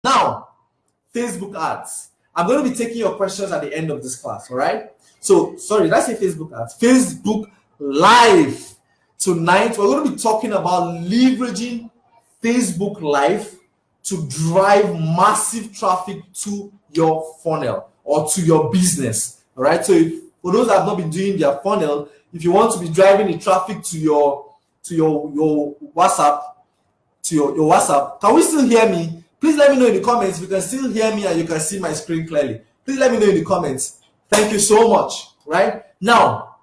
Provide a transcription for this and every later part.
Now, Facebook ads. I'm going to be taking your questions at the end of this class, all right? So, sorry, did I say Facebook ads? Facebook Live. Tonight, we're going to be talking about leveraging Facebook Live to drive massive traffic to your funnel or to your business, all right? So, for those that have not been doing their funnel, if you want to be driving the traffic to your WhatsApp, your WhatsApp, can we still hear me? Please let me know in the comments if you can still hear me and you can see my screen clearly. Please let me know in the comments. Thank you so much. Right now,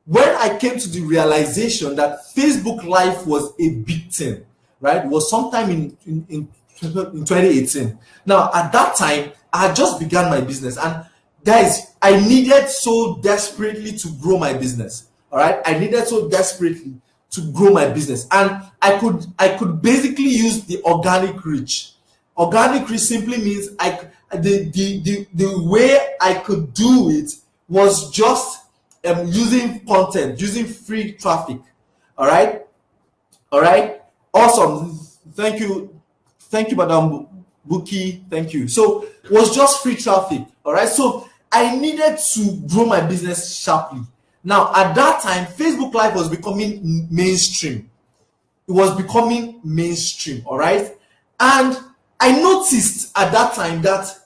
when I came to the realization that Facebook Live was a big thing, right? It was sometime in 2018. Now, at that time, I had just begun my business, and guys, I needed so desperately to grow my business. All right, I needed so desperately to grow my business, and I could basically use the organic reach. Organic reach simply means the way I could do it was just using content, using free traffic. All right, awesome. Thank you, Madam Buki. Thank you. So it was just free traffic. All right, so I needed to grow my business sharply. Now, at that time, Facebook Live was becoming mainstream. It was becoming mainstream, all right? And I noticed at that time that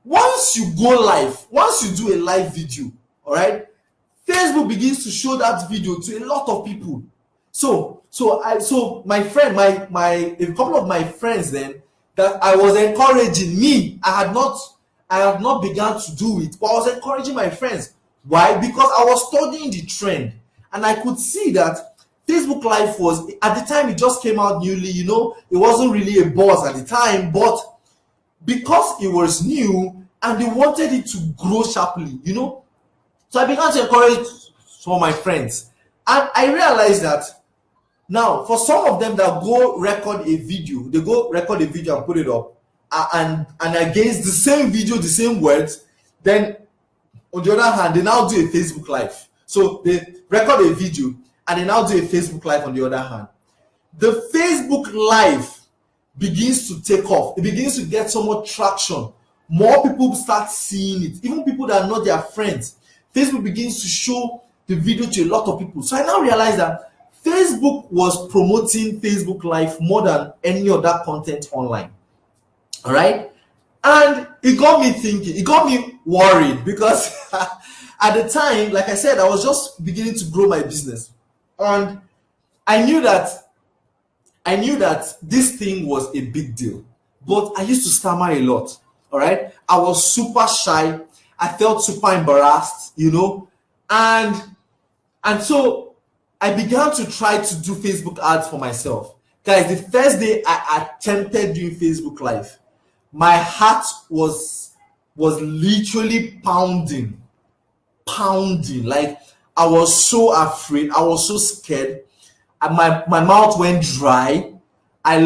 once you go live, once you do a live video, all right, Facebook begins to show that video to a lot of people. So my friend, a couple of my friends then that I was encouraging me, I had not begun to do it, but I was encouraging my friends. Why? Because I was studying the trend, and I could see that Facebook Live was, at the time it just came out newly, it wasn't really a buzz at the time, but because it was new and they wanted it to grow sharply, so I began to encourage some of my friends, and I realized that now for some of them that go record a video, they go record a video and put it up, and against the same video, the same words, then on the other hand, they now do a Facebook Live. So they record a video and they now do a Facebook Live on the other hand. The Facebook Live begins to take off. It begins to get so much traction. More people start seeing it. Even people that are not their friends. Facebook begins to show the video to a lot of people. So I now realize that Facebook was promoting Facebook Live more than any other content online. All right? And it got me thinking, it got me worried, because at the time, like I said, I was just beginning to grow my business. And I knew that this thing was a big deal. But I used to stammer a lot. All right? I was super shy. I felt super embarrassed, and so I began to try to do Facebook ads for myself. Guys, the first day I attempted doing Facebook Live, my heart was literally pounding. Like, I was so afraid, I was so scared, and my mouth went dry. I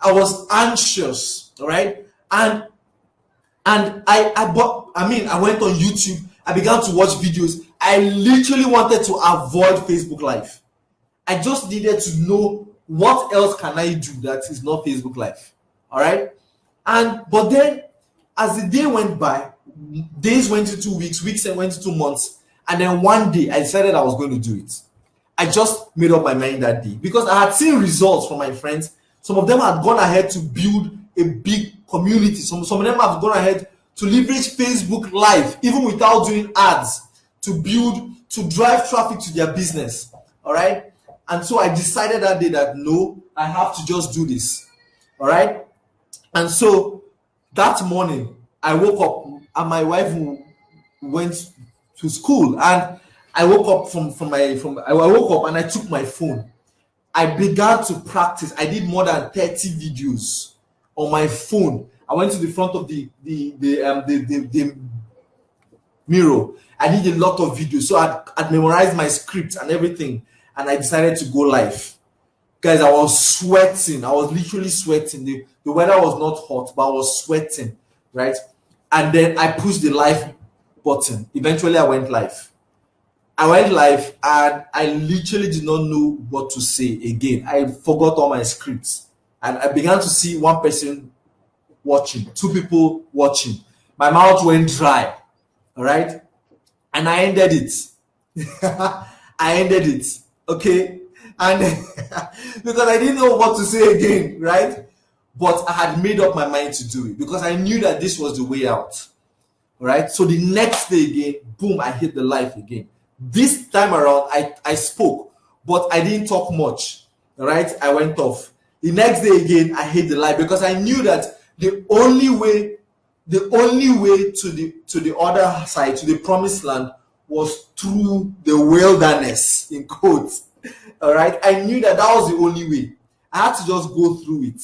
was anxious, all right? And I went on YouTube, I began to watch videos. I literally wanted to avoid Facebook Live. I just needed to know, what else can I do that is not Facebook Live? All right. But then, as the day went by, days went into weeks, weeks went into months, and then one day I decided I was going to do it. I just made up my mind that day, because I had seen results from my friends. Some of them had gone ahead to build a big community. Some of them have gone ahead to leverage Facebook Live, even without doing ads, to drive traffic to their business. All right. And so I decided that day that no, I have to just do this. All right. And so that morning I woke up, and my wife went to school, and I woke up I woke up and I took my phone. I began to practice. I did more than 30 videos on my phone. I went to the front of the mirror. I did a lot of videos. So I'd memorized my script and everything, and I decided to go live. Guys, I was sweating. I was literally sweating. The weather was not hot, but I was sweating, right? And then I pushed the live button. Eventually, I went live. And I literally did not know what to say again. I forgot all my scripts. and I began to see one person watching, two people watching. My mouth went dry, all right, and I ended it. I ended it, okay, and because I didn't know what to say again, right? But I had made up my mind to do it because I knew that this was the way out. All right. So the next day again, boom, I hit the live again. This time around, I spoke, but I didn't talk much. All right. I went off. The next day again, I hit the live because I knew that the only way to the other side, to the promised land, was through the wilderness, in quotes. All right. I knew that that was the only way. I had to just go through it.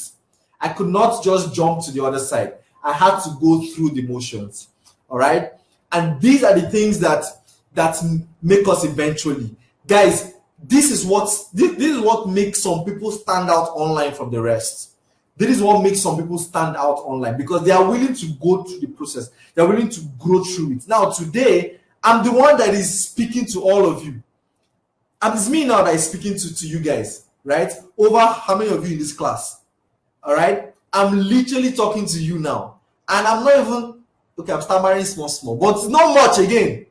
I could not just jump to the other side. I had to go through the motions. All right. And these are the things that make us eventually. Guys, this is what makes some people stand out online from the rest. This is what makes some people stand out online because they are willing to go through the process. They're willing to grow through it. Now, today, I'm the one that is speaking to all of you. And it's me now that is speaking to you guys, right? Over how many of you in this class? All right? I'm literally talking to you now. And I'm not even, okay, I'm stammering small, but not much again,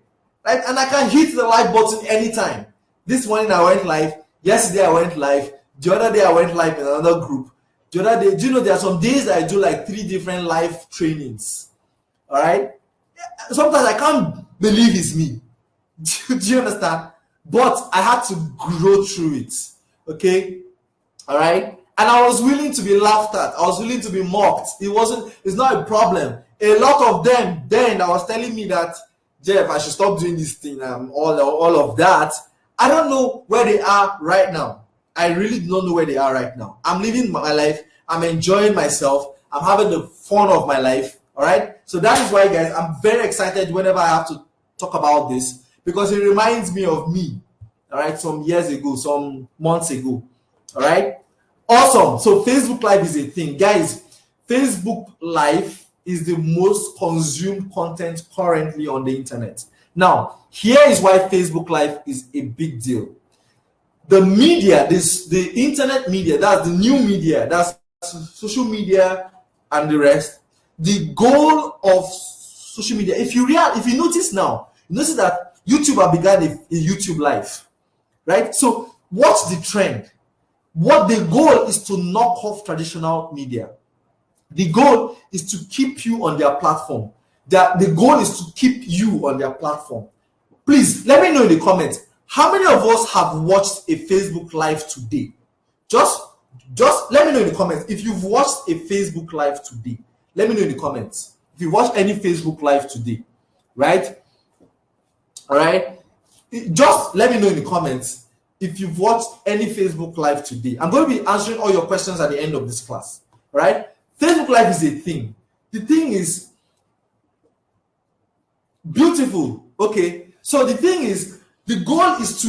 right? And I can hit the live button anytime. This morning I went live. Yesterday I went live. The other day I went live in another group. The other day, do you know there are some days that I do like 3 different live trainings? All right? Sometimes I can't believe it's me. Do you understand? But I had to grow through it. Okay? All right? And I was willing to be laughed at. I was willing to be mocked. It's not a problem. A lot of them then that was telling me that, Jeff, I should stop doing this thing, all of that. I don't know where they are right now. I really do not know where they are right now. I'm living my life. I'm enjoying myself. I'm having the fun of my life. All right. So that is why, guys, I'm very excited whenever I have to talk about this because it reminds me of me. All right. Some years ago, some months ago. All right. Awesome. So Facebook Live is a thing. Guys, Facebook Live is the most consumed content currently on the internet. Now, here is why Facebook Live is a big deal. The media, the internet media, that's the new media, that's social media and the rest. The goal of social media, if you notice now, you notice that YouTube began a YouTube Live, right? So what's the trend? What the goal is to knock off traditional media. The goal is to keep you on their platform. The goal is to keep you on their platform. Please let me know in the comments. How many of us have watched a Facebook Live today? Just let me know in the comments if you've watched a Facebook Live today. Let me know in the comments if you watched any Facebook Live today, right? All right. Just let me know in the comments if you've watched any Facebook Live today. I'm going to be answering all your questions at the end of this class. All right. Facebook Live is a thing. The thing is beautiful. Okay. So the thing is, the goal is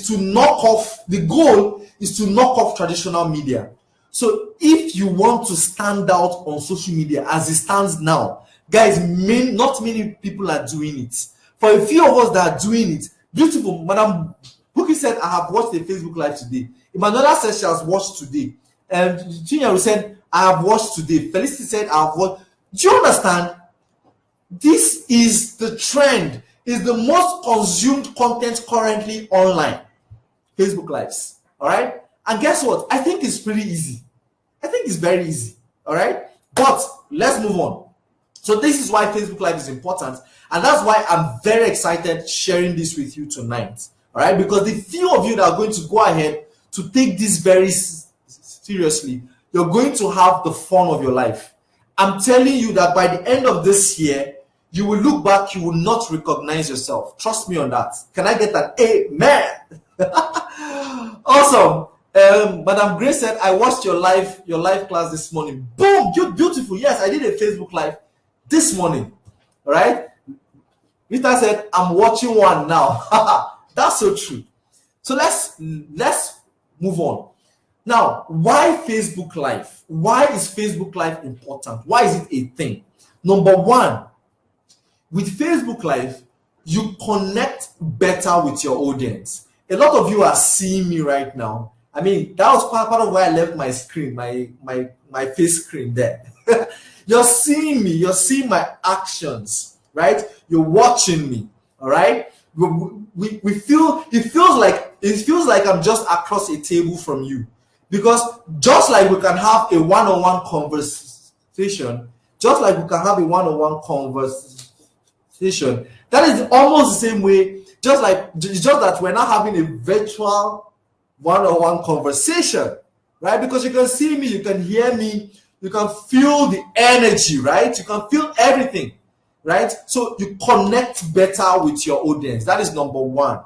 to knock off. The goal is to knock off traditional media. So if you want to stand out on social media as it stands now, guys, not many people are doing it. For a few of us that are doing it, beautiful. Madam Bookie said, I have watched a Facebook Live today. Imanada said she has watched today. And Chinyere said, I have watched today. Felicity said, I have watched. Do you understand? This is the trend. Is the most consumed content currently online. Facebook Lives. All right? And guess what? I think it's pretty easy. I think it's very easy. All right? But let's move on. So this is why Facebook Live is important. And that's why I'm very excited sharing this with you tonight. All right? Because the few of you that are going to go ahead to take this very seriously, you're going to have the fun of your life. I'm telling you that by the end of this year, you will look back, you will not recognize yourself. Trust me on that. Can I get an amen? Awesome. Madam Grace said, I watched your live class this morning. Boom, you're beautiful. Yes, I did a Facebook Live this morning. All right. Rita said, I'm watching one now. That's so true. So let's move on. Now, why Facebook Live? Why is Facebook Live important? Why is it a thing? Number one, with Facebook Live, you connect better with your audience. A lot of you are seeing me right now, I mean, that was part of why I left my screen, my face screen there. You're seeing me, you're seeing my actions, right? You're watching me, all right? We feel, it feels like I'm just across a table from you, because just like we can have a one-on-one conversation, just like we can have a one-on-one conversation, that is almost the same way. Just that we're not having a virtual one-on-one conversation, right? Because you can see me, you can hear me, you can feel the energy, right? You can feel everything, right? So you connect better with your audience. That is number one.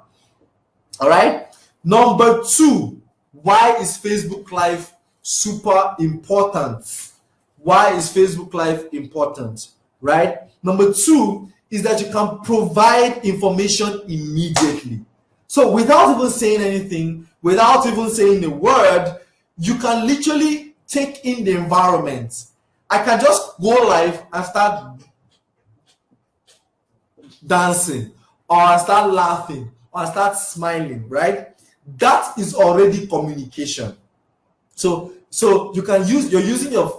All right. Number two, why is Facebook Live super important? Why is Facebook Live important? Right? Number two is that you can provide information immediately. So without even saying anything, without even saying a word, you can literally take in the environment. I can just go live and start dancing, or I start laughing, or I start smiling, right? That is already communication. So you can you're using your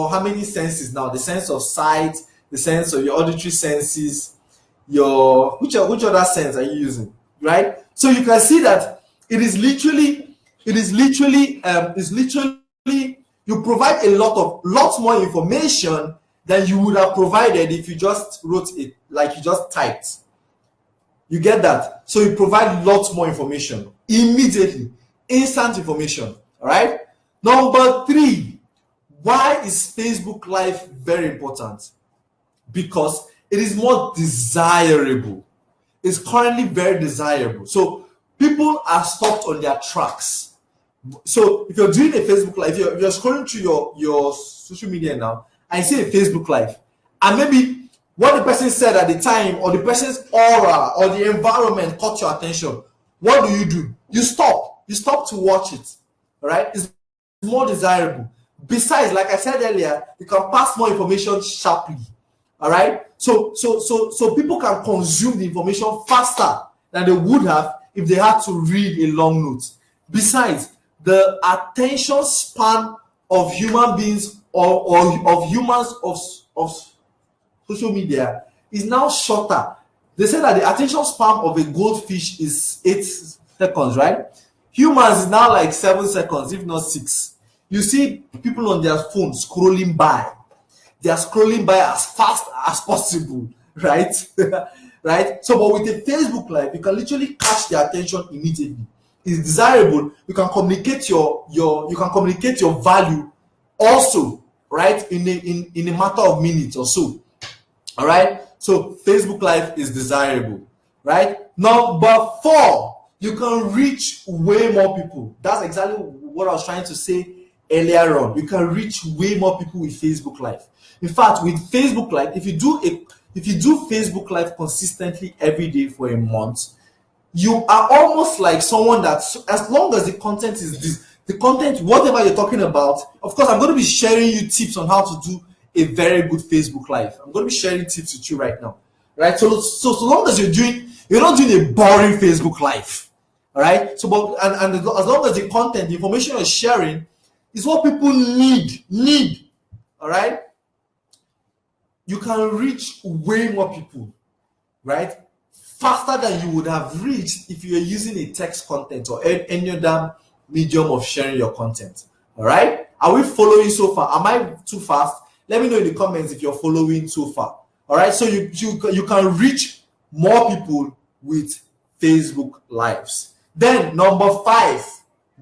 how many senses now? The sense of sight, the sense of your auditory senses, which other sense are you using, right? So you can see that it is literally you provide lots more information than you would have provided if you just wrote it, like you just typed. You get that? So you provide lots more information immediately, instant information. All right. Number three, why is Facebook Live very important? Because it is more desirable. It's currently very desirable. So people are stopped on their tracks. So if you're doing a Facebook Live, if you're scrolling through your social media now, and you see a Facebook Live, and maybe what the person said at the time, or the person's aura, or the environment caught your attention, what do? You stop to watch it. All right? It's more desirable. Besides, like I said earlier, you can pass more information sharply. All right? So people can consume the information faster than they would have if they had to read a long note. Besides, the attention span of human beings, or of humans of social media, is now shorter. They say that the attention span of a goldfish is 8 seconds, right? Humans is now like 7 seconds, if not 6. You see people on their phone scrolling by. They are scrolling by as fast as possible, right? Right? So, but with a Facebook Live, you can literally catch their attention immediately. It's desirable. You can communicate your value also, right? In a matter of minutes or so. All right. So Facebook Live is desirable, right? Number four, you can reach way more people. That's exactly what I was trying to say earlier on. You can reach way more people with Facebook Live. In fact, with Facebook Live, if you do Facebook Live consistently every day for a month, you are almost like someone that, as long as the content is this, the content, whatever you're talking about, of course, I'm going to be sharing you tips on how to do a very good Facebook Live. I'm going to be sharing tips with you right now, right? So long as you're not doing a boring Facebook Live, all right? So, and as long as the content, the information you're sharing is what people need, all right? You can reach way more people, right? Faster than you would have reached if you were using a text content or any other medium of sharing your content. All right? Are we following so far? Am I too fast? Let me know in the comments if you're following so far. All right? So you can reach more people with Facebook Lives. Then number 5,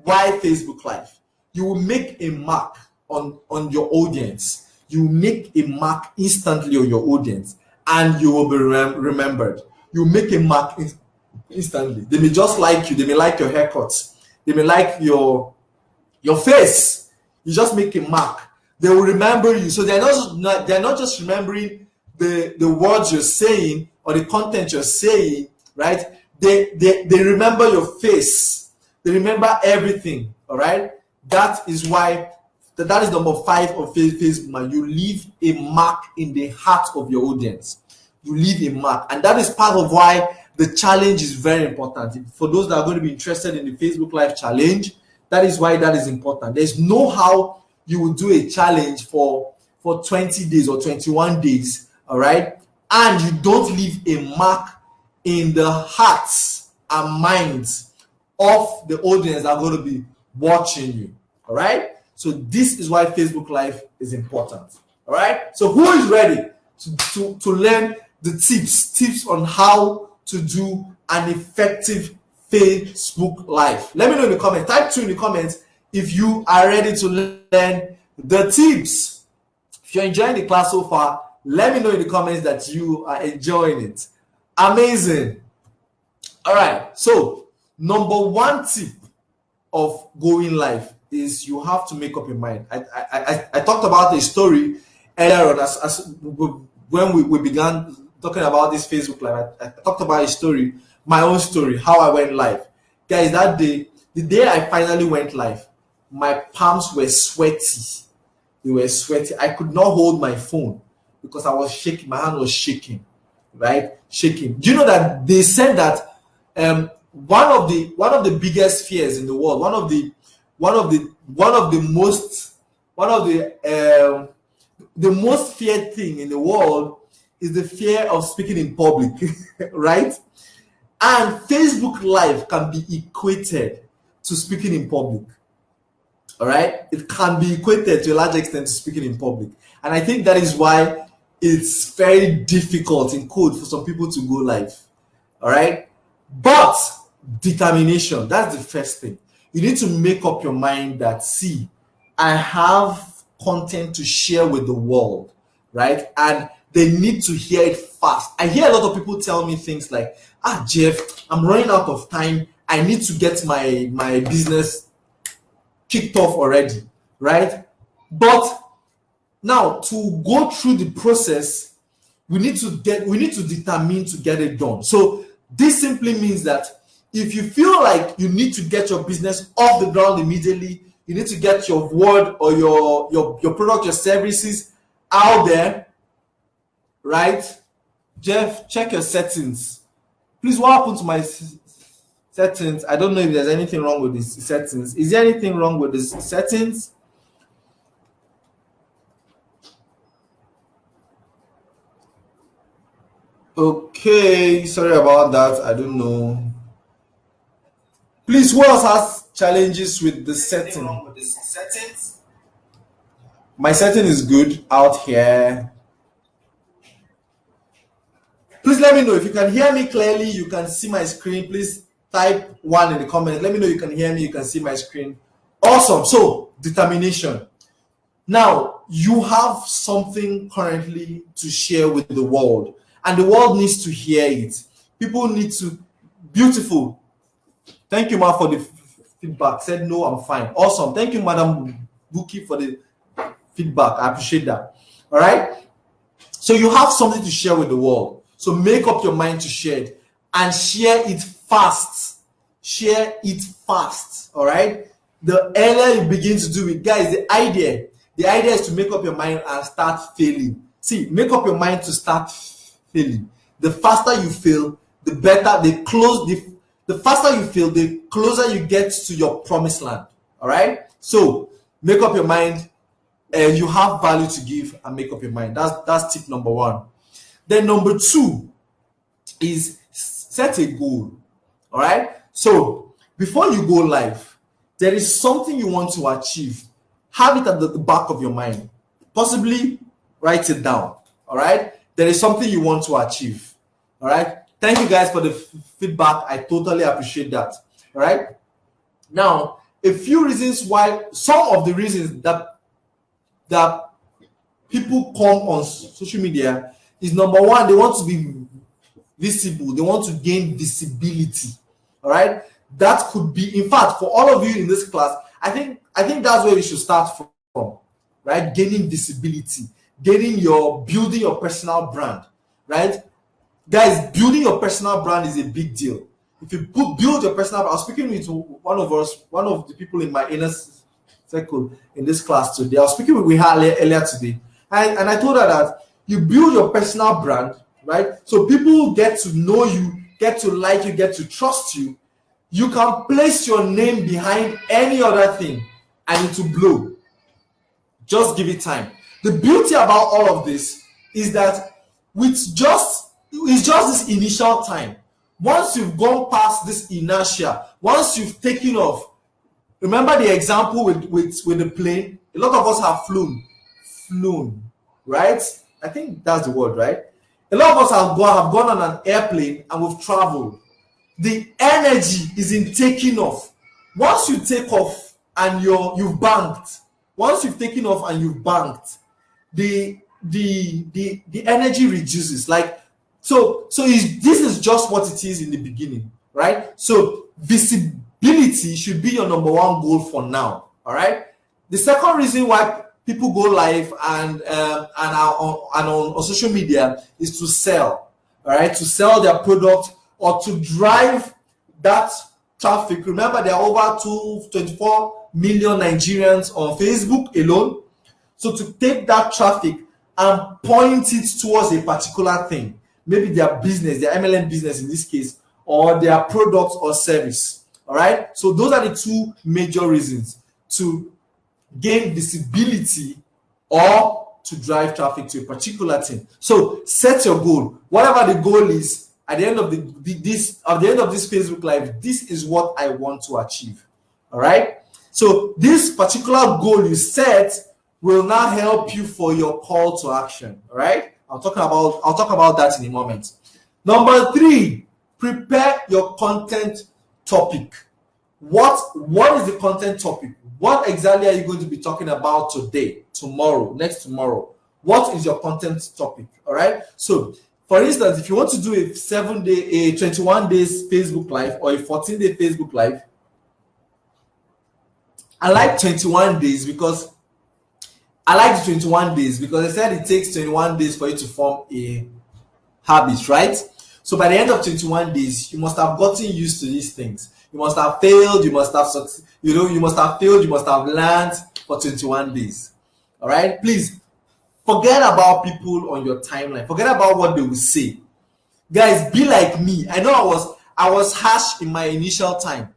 why Facebook Live? You will make a mark on your audience. You make a mark instantly on your audience, and you will be remembered. You make a mark instantly. They may just like you. They may like your haircuts. They may like your face. You just make a mark. They will remember you. So they're not just remembering the words you're saying or the content you're saying, right? They remember your face. They remember everything. All right. That is why. That is number 5 of Facebook, man. You leave a mark in the heart of your audience. You leave a mark. And that is part of why the challenge is very important. For those that are going to be interested in the Facebook Live challenge, That is why that is important. There's no how you will do a challenge for 20 days or 21 days, all right, and you don't leave a mark in the hearts and minds of the audience that are going to be watching you. All right. So this is why Facebook Live is important. All right. So who is ready to learn the tips on how to do an effective Facebook Live? Let me know in the comments. Type 2 in the comments if you are ready to learn the tips. If you're enjoying the class so far, let me know in the comments that you are enjoying it. Amazing. All right. So number one tip of going live is you have to make up your mind. I talked about a story earlier on as when we began talking about this Facebook Live. I talked about a story, my own story, how I went live. Guys, that day, the day I finally went live, my palms were sweaty. They were sweaty. I could not hold my phone because I was shaking. My hand was shaking, right? Shaking. Do you know that they said that one of the biggest fears in the world, one of the most feared thing in the world is the fear of speaking in public, right? And Facebook Live can be equated to speaking in public. All right, it can be equated to a large extent to speaking in public, and I think that is why it's very difficult in code for some people to go live. All right, but determination, that's the first thing. You need to make up your mind that, see, I have content to share with the world, right? And they need to hear it fast. I hear a lot of people tell me things like, Jeff, I'm running out of time. I need to get my business kicked off already, right? But now to go through the process, we need to determine to get it done. So this simply means that if you feel like you need to get your business off the ground immediately, you need to get your word or your product, your services out there, right? Jeff, check your settings. Please, what happened to my settings? I don't know if there's anything wrong with these settings. Is there anything wrong with these settings? Okay, sorry about that. I don't know. Please, who else has challenges with the setting? My setting is good out here. Please let me know if you can hear me clearly. You can see my screen. Please type 1 in the comments. Let me know you can hear me. You can see my screen. Awesome. So determination. Now you have something currently to share with the world, and the world needs to hear it. People need to. Beautiful. Thank you, Ma, for the feedback. Said no, I'm fine. Awesome. Thank you, Madam Buki, for the feedback. I appreciate that. All right. So you have something to share with the world. So make up your mind to share it, and share it fast. Share it fast. All right. The earlier you begin to do it, guys, the idea is to make up your mind and start failing. See, make up your mind to start failing. The faster you fail, the better. The faster you fail, the closer you get to your promised land. All right. So make up your mind. You have value to give, and make up your mind. That's tip number 1. Then number 2 is set a goal. All right. So before you go live, there is something you want to achieve. Have it at the back of your mind. Possibly write it down. All right. There is something you want to achieve. All right. Thank you guys for the feedback. I totally appreciate that. All right. Now, a few reasons why, some of the reasons that people come on social media is, number 1, they want to be visible. They want to gain visibility. All right. That could be, in fact, for all of you in this class, I think that's where we should start from, right? Gaining visibility, building your personal brand, right? Guys, building your personal brand is a big deal. If you build your personal brand, I was speaking with one of the people in my inner circle in this class today. I was speaking with her earlier today, and I told her that you build your personal brand, right? So people get to know you, get to like you, get to trust you. You can place your name behind any other thing and it will blow. Just give it time. The beauty about all of this is that it's just this initial time. Once you've gone past this inertia, once you've taken off, remember the example with the plane. A lot of us have flown, right? I think that's the word, right? A lot of us have gone on an airplane and we've traveled. The energy is in taking off. Once you take off and you've banked, once you've taken off and you've banked, the energy reduces. Like this is just what it is in the beginning, right? So visibility should be your number one goal for now. All right. The second reason why people go live and are on social media is to sell. All right, to sell their product or to drive that traffic. Remember, there are over 24 million Nigerians on Facebook alone. So to take that traffic and point it towards a particular thing, maybe their business, their MLM business in this case, or their product or service. All right. So those are the two major reasons to gain visibility or to drive traffic to a particular thing. So set your goal. Whatever the goal is, at the end of this Facebook Live, this is what I want to achieve. All right. So this particular goal you set will now help you for your call to action. All right. I'll talk about that in a moment. Number 3, prepare your content topic. What is the content topic? What exactly are you going to be talking about today, tomorrow, next tomorrow? What is your content topic? All right. So, for instance, if you want to do a 21 days Facebook Live or a 14-day Facebook Live, I like 21 days because I said it takes 21 days for you to form a habit, right? So by the end of 21 days, you must have gotten used to these things. You must have failed, you must have succeeded, you must have failed, you must have learned for 21 days. All right? Please forget about people on your timeline. Forget about what they will say. Guys, be like me. I know I was harsh in my initial time.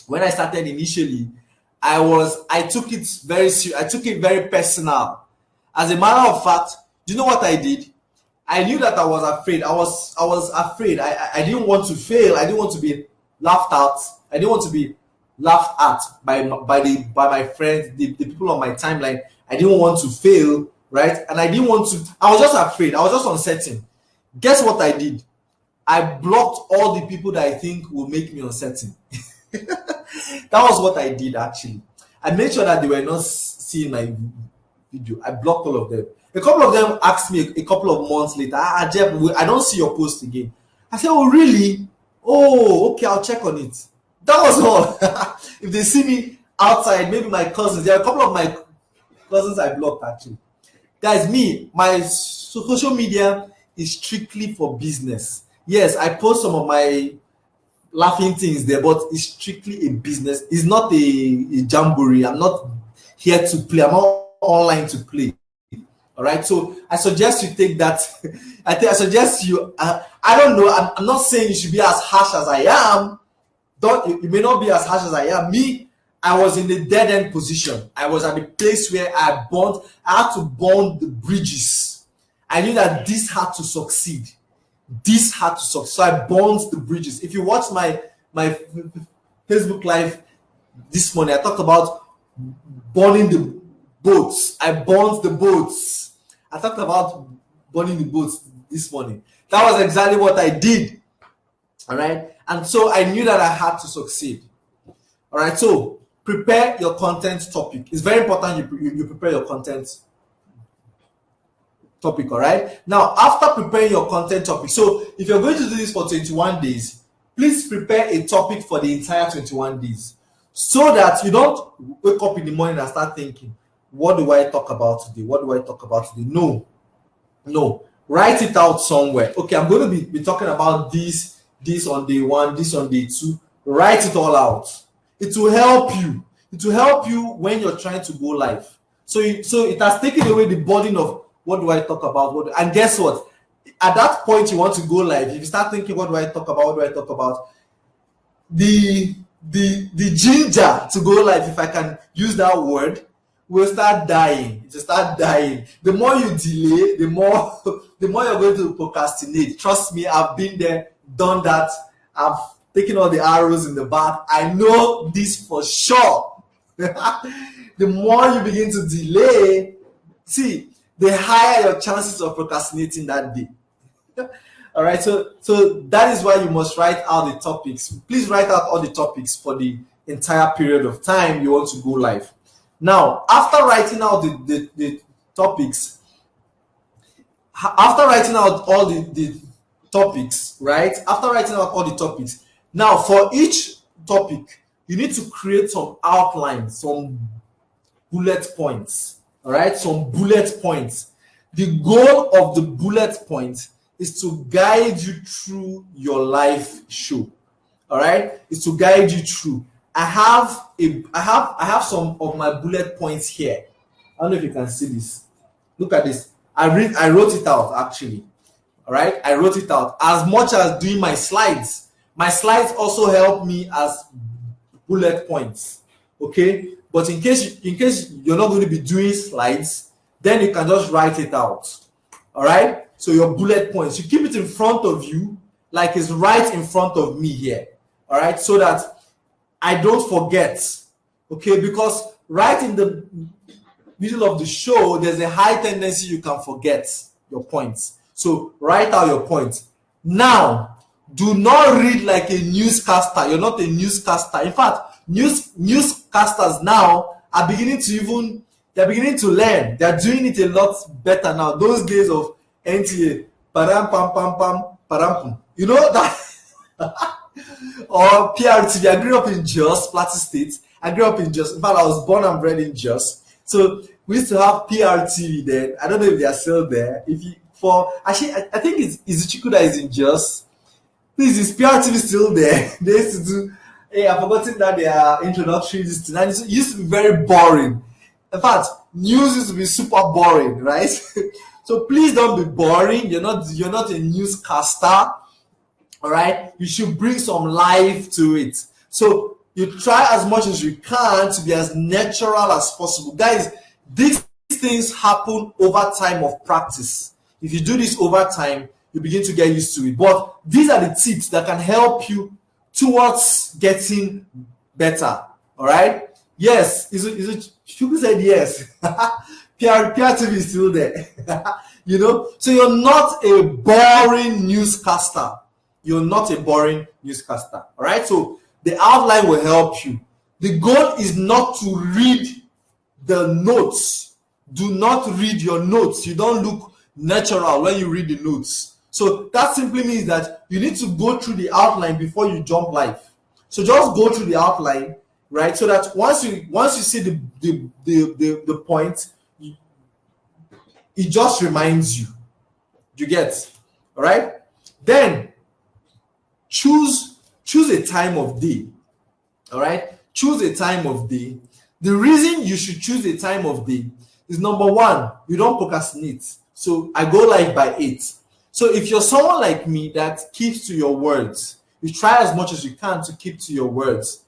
When I started initially, I took it very serious. I took it very personal. As a matter of fact, do you know what I did? I knew that I was afraid. I was afraid. I didn't want to fail. I didn't want to be laughed at. I didn't want to be laughed at by my friends, the people on my timeline. I didn't want to fail, right? And I didn't want to. I was just afraid. I was just uncertain. Guess what I did? I blocked all the people that I think will make me uncertain. That was what I did actually. I made sure that they were not seeing my video. I blocked all of them. A couple of them asked me a couple of months later, Jeff, I don't see your post again. I said, oh, really? Oh, okay, I'll check on it. That was all. If they see me outside, maybe my cousins, there are a couple of my cousins I blocked actually. Guys, my social media is strictly for business. Yes, I post some of my laughing things there, but it's strictly a business. It's not a jamboree. I'm not here to play. I'm not online to play. All right, so I suggest you take that. I suggest you. I don't know. I'm not saying you should be as harsh as I am. You may not be as harsh as I am. I was in the dead end position. I was at the place where I had to burn the bridges. I knew that this had to succeed. So I burned the bridges. If you watch my Facebook Live this morning, I talked about burning the boats. I burned the boats. I talked about burning the boats this morning. That was exactly what I did. All right. And so I knew that I had to succeed. All right. So prepare your content topic. It's very important you prepare your content topic. All right. Now, after preparing your content topic, so if you're going to do this for 21 days, please prepare a topic for the entire 21 days so that you don't wake up in the morning and start thinking, what do I talk about today? What do I talk about today? No. Write it out somewhere. Okay, I'm going to be talking about this on day 1, this on day 2. Write it all out. It will help you. It will help you when you're trying to go live. So it has taken away the burden of what do I talk about? And guess what? At that point you want to go live, if you start thinking, what do I talk about? the ginger to go live, if I can use that word, will start dying. It will start dying. The more you delay, the more the more you're going to procrastinate. Trust me, I've been there, done that. I've taken all the arrows in the back. I know this for sure. The more you begin to delay, see, the higher your chances of procrastinating that day. All right, so that is why you must write out the topics. Please write out all the topics for the entire period of time you want to go live. Now, after writing out the topics, after writing out all the topics, right? After writing out all the topics, now for each topic, you need to create some outline, some bullet points. All right, some bullet points. The goal of the bullet points is to guide you through your live show. All right, is to guide you through. I have some of my bullet points here. I don't know if you can see this. Look at this. I wrote it out actually. All right, I wrote it out as much as doing my slides. My slides also help me as bullet points. Okay, but in case you're not going to be doing slides, then you can just write it out. All right, so your bullet points, you keep it in front of you like it's right in front of me here. All right, so that I don't forget. Okay, because right in the middle of the show, there's a high tendency you can forget your points. So write out your points. Now, do not read like a newscaster. You're not a newscaster. In fact, newscasters now are beginning to learn. They're doing it a lot better now. Those days of NTA, param pam pam pam param pam. You know that or PRTV. I grew up in Jos, Plateau State. I grew up in Jos. In fact, I was born and bred in Jos. So we used to have PRTV then. I don't know if they are still there. If you actually, I think it's Izuchiku that is in Jos. Please, is PRTV still there? They used to do. Hey, I've forgotten that they are introductory this and it used to be very boring. In fact, news used to be super boring, right? So please don't be boring. You're not a newscaster. All right, you should bring some life to it. So you try as much as you can to be as natural as possible. Guys, these things happen over time of practice. If you do this over time, you begin to get used to it. But these are the tips that can help you towards getting better. All right? Yes, Shuku said yes. PR TV is still there. You know, so you're not a boring newscaster. You're not a boring newscaster. All right, so the outline will help you. The goal is not to read the notes. Do not read your notes. You don't look natural when you read the notes. So that simply means that you need to go through the outline before you jump live. So just go through the outline, right? So that once you see the point, it just reminds you. You get, all right? Then choose a time of day. All right, choose a time of day. The reason you should choose a time of day is number one, you don't procrastinate. So I go live by 8. So if you're someone like me that keeps to your words, you try as much as you can to keep to your words.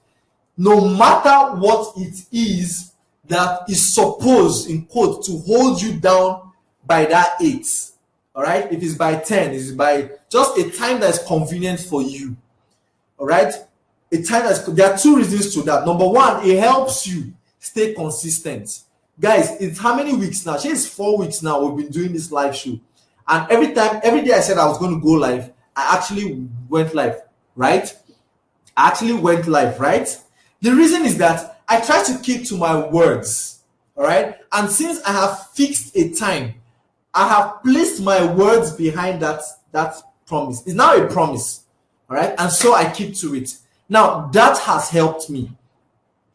No matter what it is that is supposed, in quote, to hold you down by that 8. All right, if it's by 10, it's by just a time that's convenient for you. All right, a time there are 2 reasons to that. Number one, it helps you stay consistent. Guys, it's how many weeks now? It's 4 weeks now we've been doing this live show. And every day I said I was going to go live, I actually went live, right? The reason is that I try to keep to my words, all right? And since I have fixed a time, I have placed my words behind that promise. It's now a promise, all right? And so I keep to it. Now, that has helped me,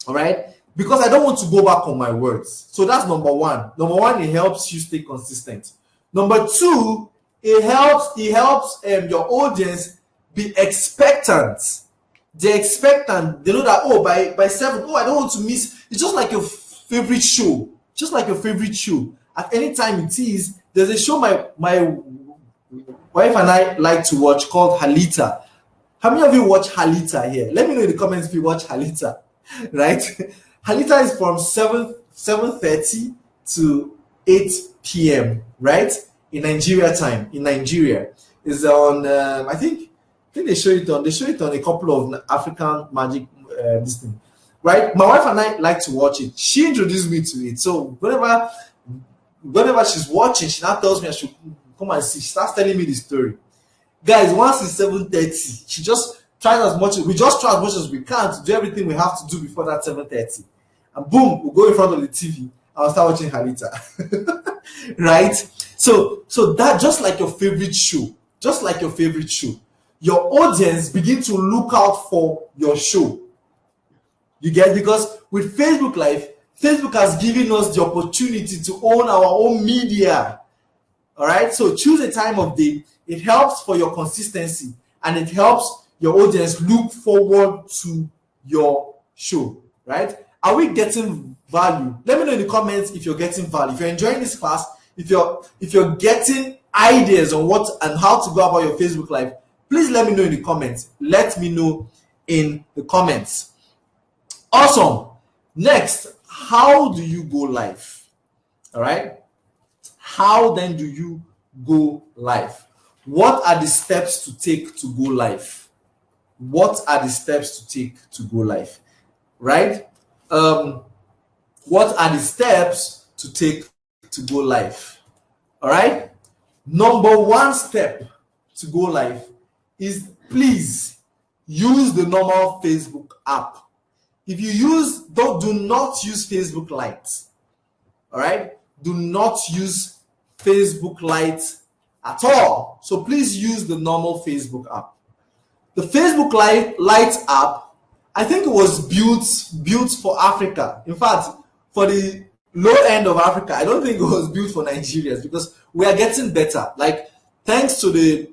all right? Because I don't want to go back on my words. So that's number one. Number one, it helps you stay consistent. Number two, it helps your audience be expectant. They're expectant. They know that, oh, by 7, I don't want to miss. It's just like your favorite show. At any time it is, there's a show my wife and I like to watch called Halita. How many of you watch Halita here? Let me know in the comments if you watch Halita, right? Halita is from 7:30 to 8 p.m. right, in Nigeria time. In Nigeria, is on I think they show it on a couple of African magic this thing, right? My wife and I like to watch it. She introduced me to it, so whenever she's watching, she now tells me I should come and see. She starts telling me the story. Guys, once it's 7:30, she just tries as much. We just try as much as we can to do everything we have to do before that 7:30, and boom, we'll go in front of the TV and I'll start watching Halita. Right? So that, just like your favorite show, your audience begin to look out for your show. You get? Because with Facebook Live, Facebook has given us the opportunity to own our own media. All right, so choose a time of day. It helps for your consistency, and it helps your audience look forward to your show, right? Are we getting value? Let me know in the comments if you're getting value. If you're enjoying this class, if you're getting ideas on what and how to go about your Facebook Live, please let me know in the comments. Let me know in the comments. Awesome. Next, how do you go live? All right. How then do you go live? What are the steps to take to go live? What are the steps to take to go live? Right? What are the steps to take to go live? All right? Number one step to go live is, please use the normal Facebook app. If you do not use Facebook Lite. All right? Do not use Facebook Lite at all. So please use the normal Facebook app. The Facebook Lite app, I think it was built for Africa. In fact, for the low end of Africa, I don't think it was built for Nigerians, because we are getting better. Like, thanks to this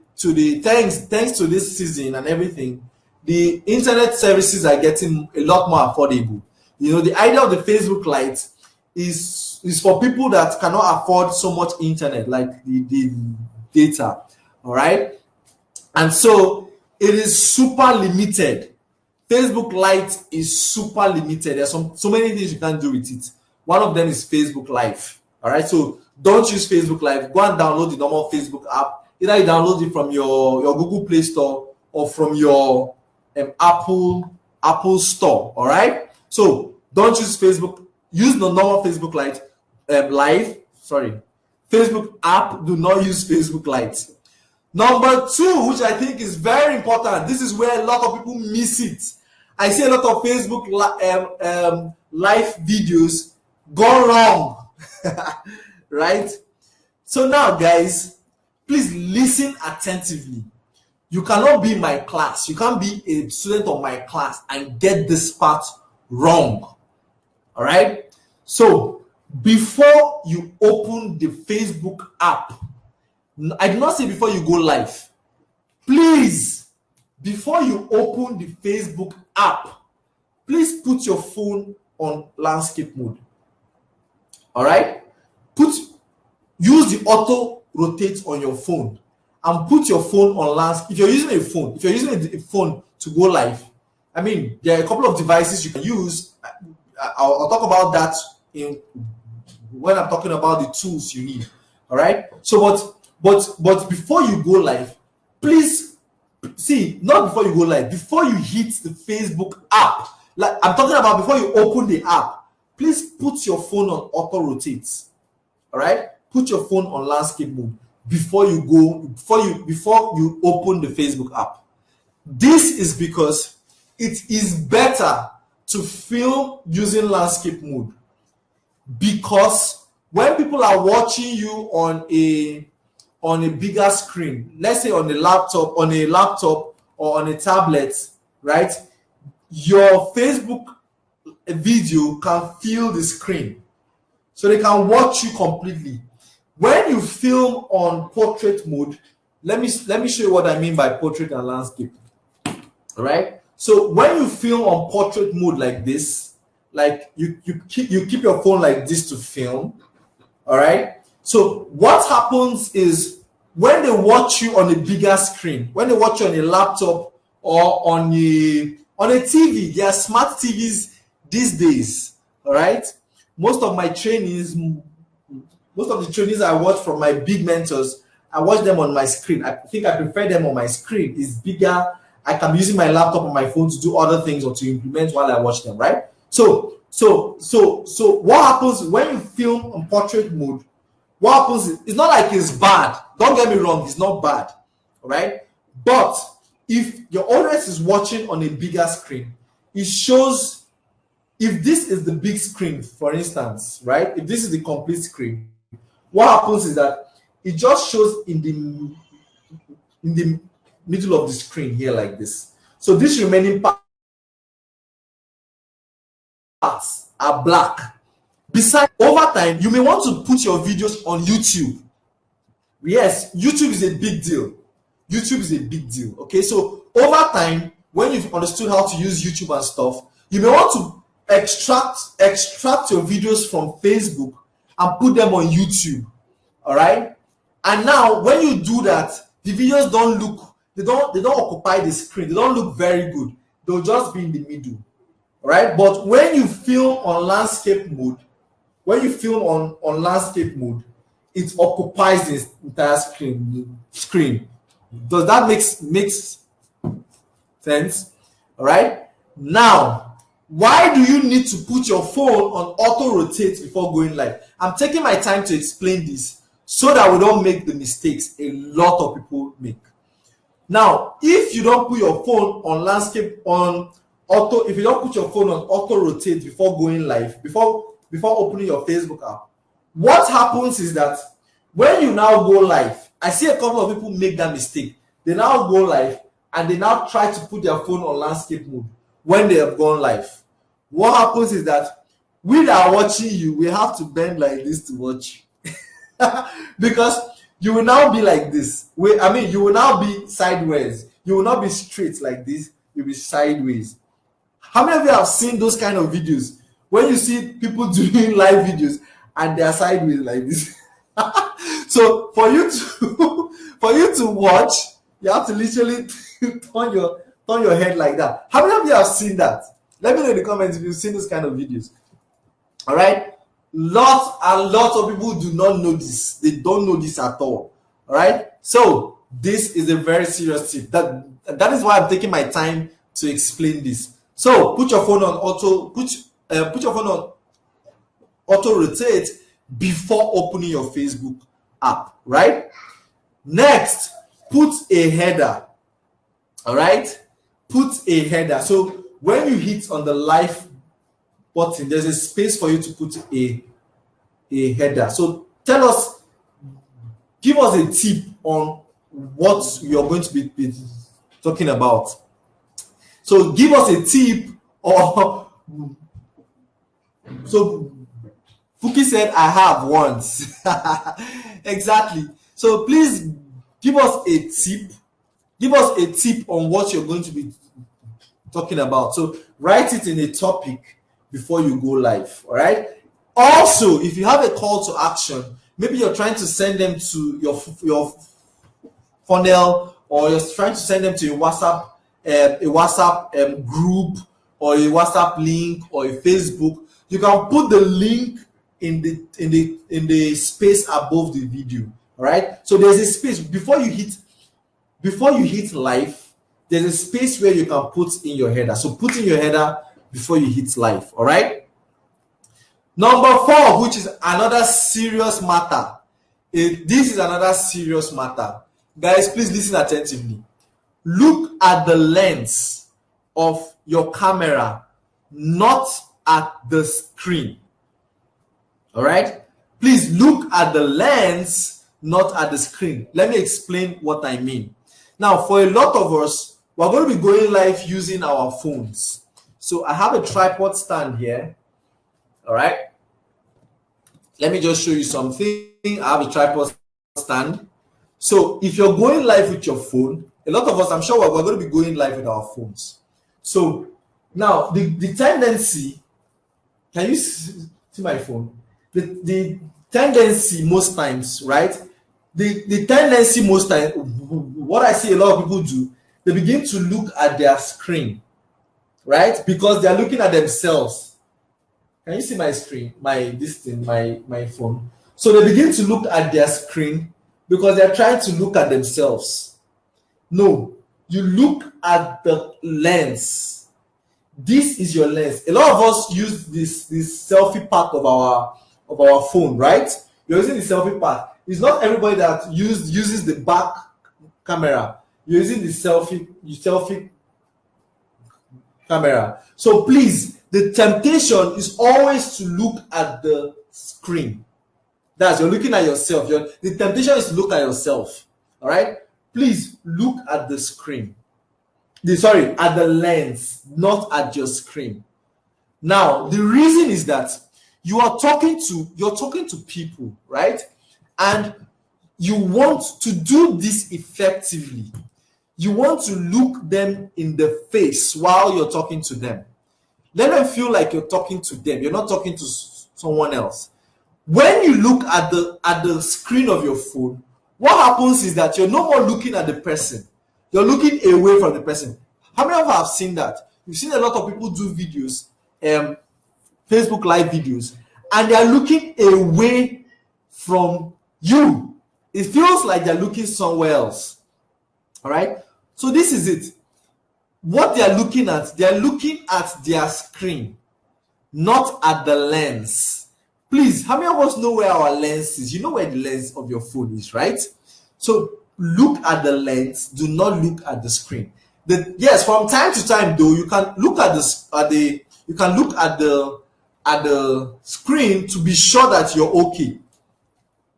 season and everything, the internet services are getting a lot more affordable. You know, the idea of the Facebook Lite is for people that cannot afford so much internet, like the data. All right, and so it is super limited. Facebook Lite is super limited. There's so many things you can do with it. One of them is Facebook Live. All right, so don't use Facebook Live. Go and download the normal Facebook app. Either you download it from your Google Play Store or from your Apple Store. All right, so don't use Facebook. Use the normal Facebook Lite Facebook app. Do not use Facebook Lite. Number two, which I think is very important, this is where a lot of people miss it. I see a lot of Facebook live videos go wrong. Right? So now, guys, please listen attentively. You cannot be in my class. You can't be a student of my class and get this part wrong. All right? So before you open the Facebook app, I do not say before you go live. Please, before you open the Facebook app, please put your phone on landscape mode. All right? Use the auto rotate on your phone and put your phone on landscape. If you're using a phone to go live, I mean, there are a couple of devices you can use. I'll talk about that when I'm talking about the tools you need. All right? So, but before you go live, please see, not before you go live, before you hit the Facebook app, like I'm talking about before you open the app, please put your phone on auto rotate. All right? Put your phone on landscape mode before you open the Facebook app. This is because it is better to film using landscape mode, because when people are watching you on a bigger screen, let's say on a laptop or on a tablet, right, your Facebook video can fill the screen, so they can watch you completely. When you film on portrait mode, let me show you what I mean by portrait and landscape. All right, so when you film on portrait mode like this, like you keep your phone like this to film. All right, so what happens is when they watch you on a bigger screen, when they watch you on a laptop or on a TV. There are smart TVs these days. All right. Most of the trainings I watch from my big mentors, I watch them on my screen. I think I prefer them on my screen. It's bigger. I can be using my laptop or my phone to do other things or to implement while I watch them, right? So what happens when you film on portrait mode? What happens is, it's not like it's bad. Don't get me wrong, it's not bad, all right? But if your audience is watching on a bigger screen, it shows, if this is the big screen, for instance, right? If this is the complete screen, what happens is that it just shows in the middle of the screen here like this. So these remaining parts are black. Besides, over time, you may want to put your videos on YouTube. Yes, YouTube is a big deal. YouTube is a big deal. Okay, so over time, when you've understood how to use YouTube and stuff, you may want to extract your videos from Facebook and put them on YouTube. All right. And now, when you do that, the videos don't look, they don't occupy the screen. They don't look very good. They'll just be in the middle. All right. But when you film on landscape mode, it occupies the entire screen. Does that make sense? All right. Now, why do you need to put your phone on auto rotate before going live? I'm taking my time to explain this so that we don't make the mistakes a lot of people make. Now, if you don't put your phone on if you don't put your phone on auto rotate before going live, before opening your Facebook app, what happens is that when you now go live, I see a couple of people make that mistake. They now go live and they now try to put their phone on landscape mode when they have gone live. What happens is that we that are watching you, we have to bend like this to watch you. Because you will now be like this. You will now be sideways. You will not be straight like this. You'll be sideways. How many of you have seen those kind of videos when you see people doing live videos and they are sideways like this? So for you to watch, you have to literally turn your head like that. How many of you have seen that? Let me know in the comments if you've seen those kind of videos. All right. Lots of people do not know this. They don't know this at all. All right. So this is a very serious tip. That is why I'm taking my time to explain this. So put your phone on auto rotate before opening your Facebook app. Right. Next, put a header. All right. Put a header. So when you hit on the live button, there's a space for you to put a header. So give us a tip on what you're going to be talking about. So give us a tip, or so Fuki said, I have once. Exactly. So please give us a tip. Give us a tip on what you're going to be talking about. So write it in a topic before you go live. All right. Also, if you have a call to action, maybe you're trying to send them to your funnel, or you're trying to send them to a WhatsApp group, or a WhatsApp link, or a Facebook, you can put the link in the space above the video. All right. So there's a space before you hit live. There's a space where you can put in your header. So put in your header before you hit live. All right. Number 4, which is another serious matter. This is another serious matter. Guys, please listen attentively. Look at the lens of your camera, not at the screen. All right. Please look at the lens, not at the screen. Let me explain what I mean. Now, for a lot of us, we're going to be going live using our phones. So I have a tripod stand here. All right. Let me just show you something. I have a tripod stand. So if you're going live with your phone, a lot of us, I'm sure we're going to be going live with our phones. So now the tendency, can you see my phone? The tendency most times, right? The tendency most times, what I see a lot of people do, they begin to look at their screen, right? Because they are looking at themselves. Can you see my screen? My phone. So they begin to look at their screen because they're trying to look at themselves. No, you look at the lens. This is your lens. A lot of us use this selfie part of our phone, right? You're using the selfie part. It's not everybody that uses the back camera. You're using the selfie camera. So please, the temptation is always to look at the screen. That's, you're looking at yourself. The temptation is to look at yourself. All right? Please look at the screen. At the lens, not at your screen. Now, the reason is that you're talking to people, right? And you want to do this effectively. You want to look them in the face while you're talking to them. Let them feel like you're talking to them. You're not talking to someone else. When you look at the screen of your phone, what happens is that you're no more looking at the person. You're looking away from the person. How many of you have seen that? You've seen a lot of people do videos, Facebook live videos, and they are looking away from you. It feels like they're looking somewhere else. All right? So this is it. What they are looking at their screen, not at the lens. Please, how many of us know where our lens is? You know where the lens of your phone is, right? So look at the lens, do not look at the screen. Yes, from time to time though, you can look at the screen to be sure that you're okay.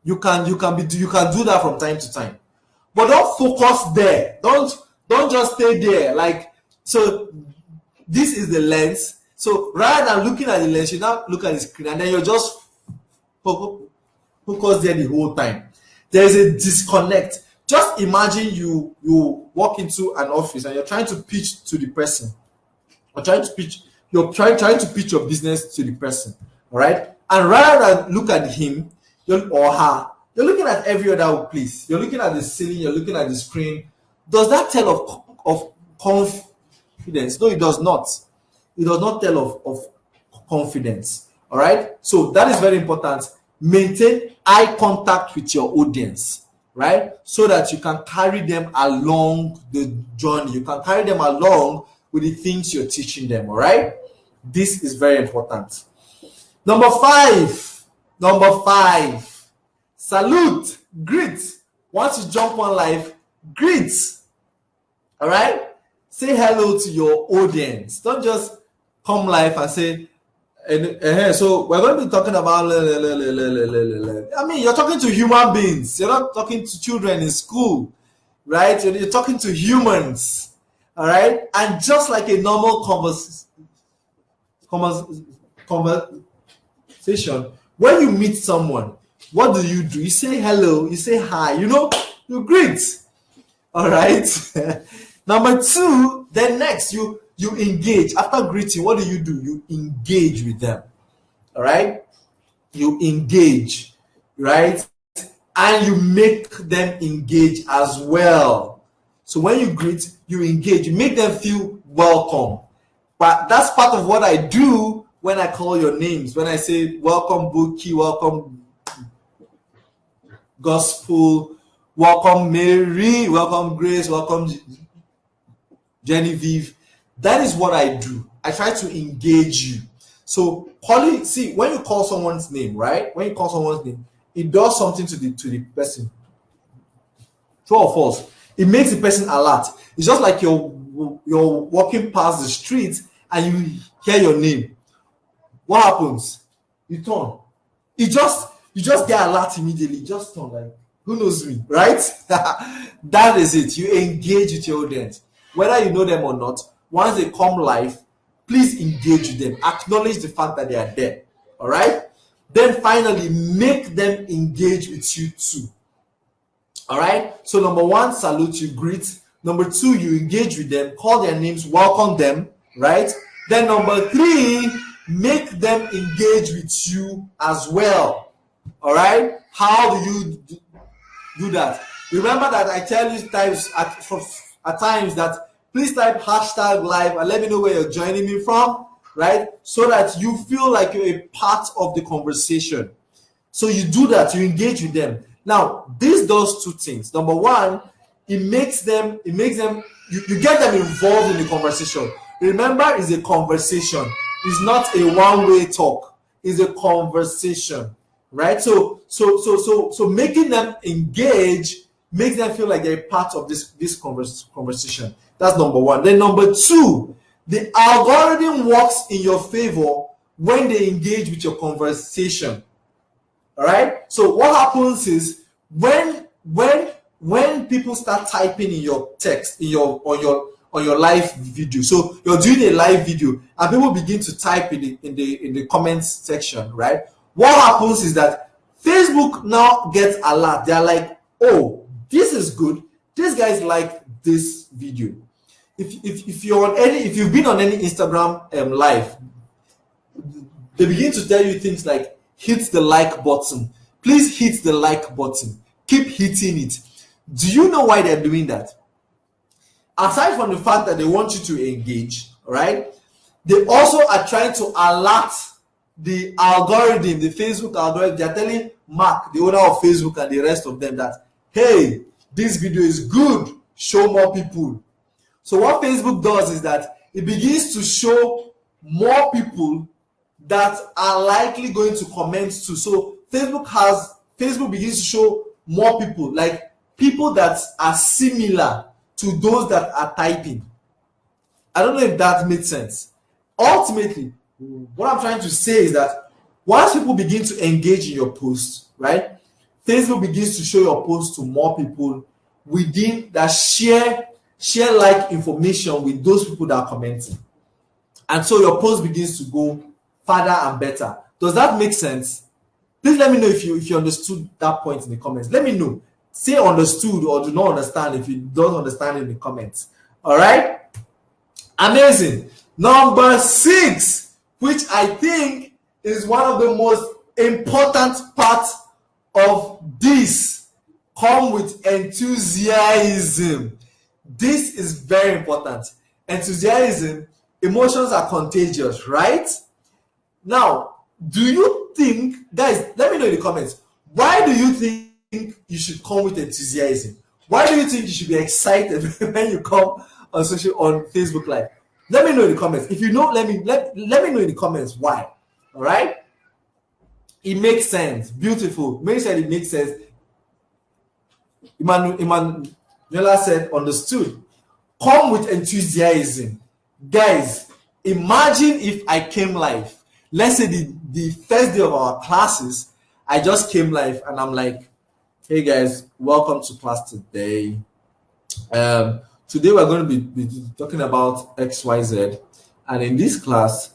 You can do that from time to time. But don't focus there. Don't just stay there. Like, so this is the lens. So rather than looking at the lens, you now look at the screen, and then you're just focused there the whole time. There is a disconnect. Just imagine you walk into an office and you're trying to pitch to the person. You're trying to pitch your business to the person. All right? And rather than look at him or her, you're looking at every other place. You're looking at the ceiling, you're looking at the screen. Does that tell of confidence? No, it does not. It does not tell of confidence. All right? So that is very important. Maintain eye contact with your audience, right? So that you can carry them along the journey. You can carry them along with the things you're teaching them, all right? This is very important. Number five, salute, greet. Once you jump on live, greet, all right? Say hello to your audience. Don't just come live and say, so we're going to be talking about, I mean, you're talking to human beings. You're not talking to children in school, right? You're talking to humans, all right? And just like a normal conversation, when you meet someone, what do? You say hello, you say hi, you greet, all right? Number two, then next, you engage. After greeting, what do? You engage with them, all right? You engage, right? And you make them engage as well. So when you greet, you engage, you make them feel welcome. But that's part of what I do when I call your names. When I say, welcome Buki, welcome Gospel, welcome Mary, welcome Grace, welcome Genevieve. That is what I do. I try to engage you. So when you call someone's name, right? When you call someone's name, it does something to the person. True or false? It makes the person alert. It's just like you're walking past the street and you hear your name. What happens? You turn. You just get alert immediately. Just turn, like, who knows me, right? That is it. You engage with your audience. Whether you know them or not, once they come live, please engage with them. Acknowledge the fact that they are there. All right? Then finally, make them engage with you too. All right? So number one, salute, you greet. Number two, you engage with them, call their names, welcome them, right? Then number three, make them engage with you as well. All right? How do you do that? Remember that I tell you times at times that please type hashtag live and let me know where you're joining me from, right? So that you feel like you're a part of the conversation. So you do that, you engage with them. Now, this does two things. Number one, you get them involved in the conversation. Remember, it's a conversation. It's not a one-way talk. It's a conversation, right? So making them engage makes them feel like they're part of this conversation. That's number one. Then number two, the algorithm works in your favor when they engage with your conversation. All right. So what happens is when people start typing in your text on your live video. So you're doing a live video and people begin to type in the comments section, right? What happens is that Facebook now gets alert. They're like, oh, this is good. These guys like this video. If you've been on any Instagram live, they begin to tell you things like, hit the like button. Please hit the like button. Keep hitting it. Do you know why they're doing that? Aside from the fact that they want you to engage, right? They also are trying to alert the algorithm, the Facebook algorithm. They're telling Mark, the owner of Facebook, and the rest of them that, hey, this video is good. Show more people. So what Facebook does is that it begins to show more people that are likely going to comment to. So Facebook begins to show more people, like people that are similar to those that are typing. I don't know if that makes sense. Ultimately, what I'm trying to say is that once people begin to engage in your post, right, Facebook begins to show your post to more people within that share like information with those people that are commenting. And so your post begins to go further and better. Does that make sense? Please let me know if you understood that point in the comments. Let me know. Say understood or do not understand if you don't understand in the comments. All right? Amazing. Number 6, which I think is one of the most important parts of this, come with enthusiasm. This is very important. Enthusiasm, emotions are contagious, right? Now, do you think, guys, let me know in the comments, why do you think you should come with enthusiasm? Why do you think you should be excited when you come on Facebook Live? Let me know in the comments. If you know, let me know in the comments why. All right? It makes sense. Beautiful. Make sure it makes sense. Emanuela said, understood. Come with enthusiasm. Guys, imagine if I came live. Let's say the first day of our classes, I just came live and I'm like, hey guys, welcome to class today. Today we're going to be talking about XYZ. And in this class,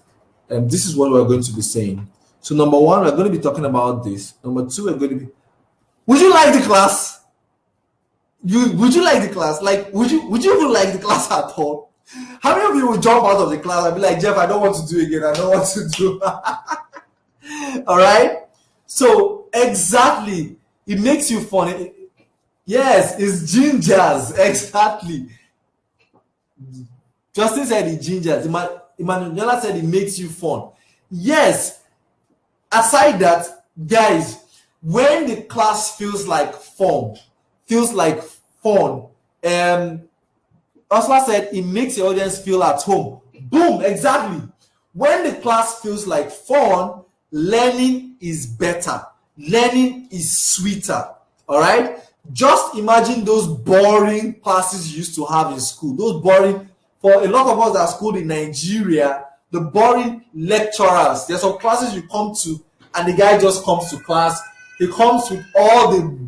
this is what we're going to be saying. So number 1, we're going to be talking about this. Number 2, we're going to be, would you like the class? Would you like the class? Like, would you even like the class at all? How many of you will jump out of the class and be like, Jeff, I don't want to do it again. I don't want to do. All right. So exactly, it makes you fun. Yes, it's gingers. Exactly. Justin said it gingers. Emanuela said it makes you fun. Yes. Aside that, guys, when the class feels like fun, Ursula said it makes the audience feel at home. Boom, exactly. When the class feels like fun, learning is better. Learning is sweeter. All right? Just imagine those boring classes you used to have in school. Those boring, for a lot of us that are schooled in Nigeria, the boring lecturers. There's some classes you come to and the guy just comes to class. He comes with all the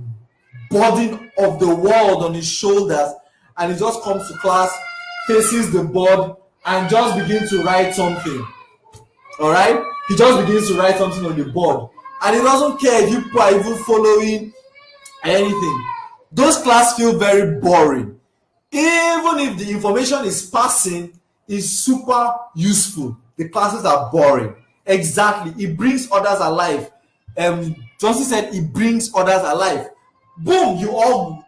burden of the world on his shoulders and he just comes to class, faces the board and just begins to write something. All right? He just begins to write something on the board and he doesn't care if you people are even following anything. Those classes feel very boring. Even if the information is passing is super useful, the classes are boring. Exactly. It brings others alive. Johnson said it brings others alive. Boom, you all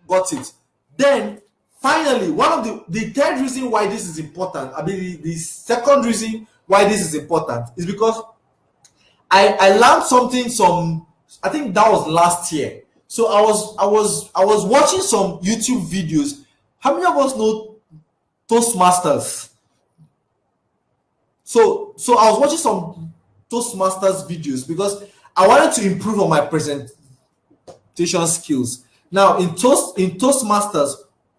got it. Then finally, one of the third reason why this is important, I mean the second reason why this is important is because I learned something I think that was last year. So I was watching some YouTube videos. How many of us know Toastmasters? So I was watching some Toastmasters videos because I wanted to improve on my presentation skills. Now in Toastmasters,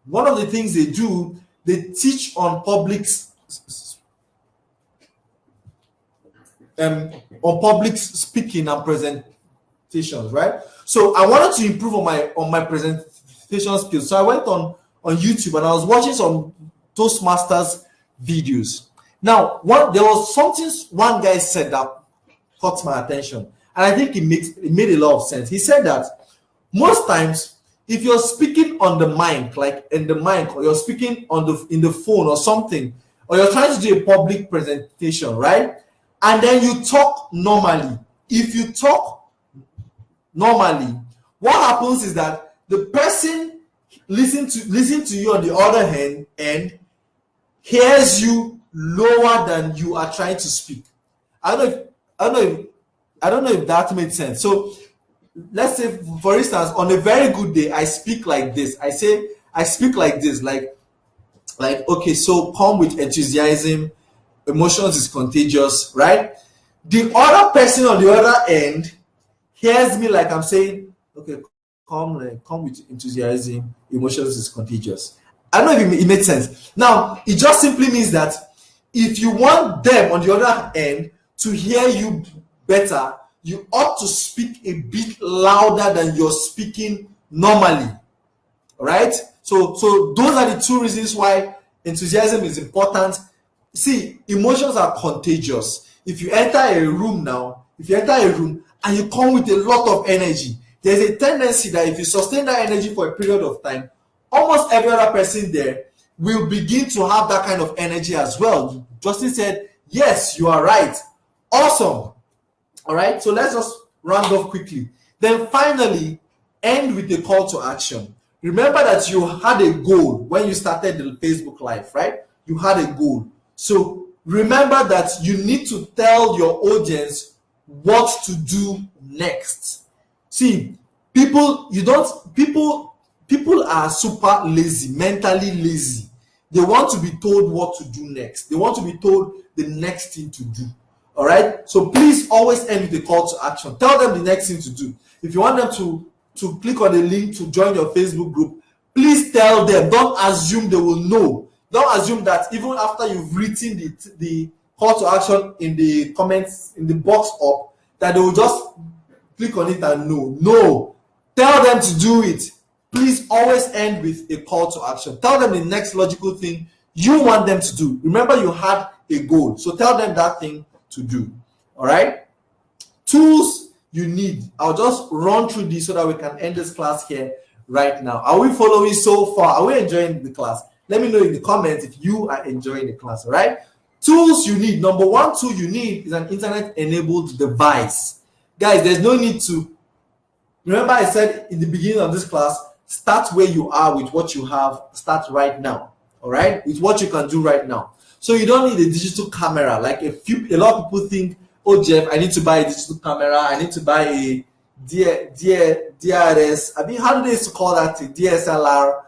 one of the things they do, they teach on public speaking and presentations, right? So I wanted to improve on my presentation skills. So I went on YouTube and I was watching some Toastmasters videos. Now, there was something one guy said that caught my attention, and I think it made a lot of sense. He said that most times, if you're speaking on the mic, like in the mic, or you're speaking in the phone or something, or you're trying to do a public presentation, right? And then you talk normally. If you talk normally, what happens is that the person listen to you on the other hand and hears you lower than you are trying to speak. I don't know if that makes sense. So let's say, for instance, on a very good day, I speak like this. I speak like this, like okay, so come with enthusiasm, emotions is contagious, right? The other person on the other end hears me like I'm saying, okay, come with enthusiasm, emotions is contagious. I don't know if it makes sense. Now, it just simply means that if you want them on the other end to hear you better, you ought to speak a bit louder than you're speaking normally. All right? So those are the two reasons why enthusiasm is important. See, emotions are contagious. If you enter a room and you come with a lot of energy, there's a tendency that if you sustain that energy for a period of time, almost every other person there will begin to have that kind of energy as well. Justin said, yes, you are right. Awesome. All right, so let's just round off quickly. Then finally, end with a call to action. Remember that you had a goal when you started the Facebook Live, right? You had a goal. So remember that you need to tell your audience what to do next. See, people are super lazy, mentally lazy. They want to be told what to do next. They want to be told the next thing to do. All right, so please always end with a call to action. Tell them the next thing to do. If you want them to click on the link to join your Facebook group, please tell them. Don't assume they will know. Don't assume that even after you've written the call to action in the comments, in the box up, that they will just click on it and know. No, tell them to do it. Please always end with a call to action. Tell them the next logical thing you want them to do. Remember, you had a goal, so tell them that thing to do. All right, tools you need. I'll just run through this so that we can end this class here right now. Are we following so far? Are we enjoying the class? Let me know in the comments if you are enjoying the class. All right, tools you need. Number one tool you need is an internet enabled device. Guys, there's no need to remember, I said in the beginning of this class, start where you are with what you have. Start right now. All right, with what you can do right now. So you don't need a digital camera. Like a lot of people think, oh Jeff, I need to buy a digital camera. I need to buy a DRS. I mean, how do they call that? A DSLR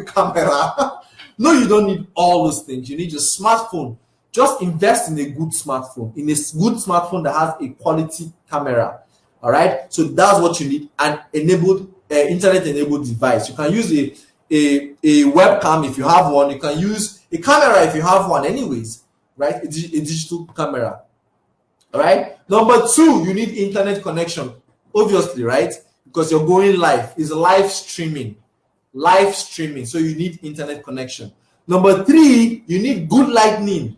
camera. No, you don't need all those things. You need your smartphone. Just invest in a good smartphone. In a good smartphone that has a quality camera. All right. So that's what you need. An enabled internet-enabled device. You can use a webcam if you have one. You can use a camera if you have one anyways, right? A digital camera. All right. Number two, you need internet connection, obviously, right? Because you're going live. It's live streaming. So you need internet connection. Number three, you need good lighting.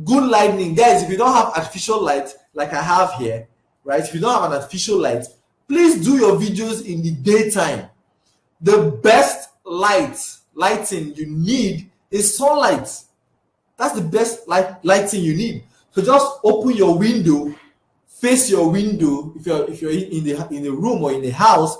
Guys, if you don't have artificial light like I have here, right? If you don't have an artificial light, please do your videos in the daytime. The best lighting you need is sunlight. That's the best lighting you need. So just open your window, face your window if you're in a room or in a house,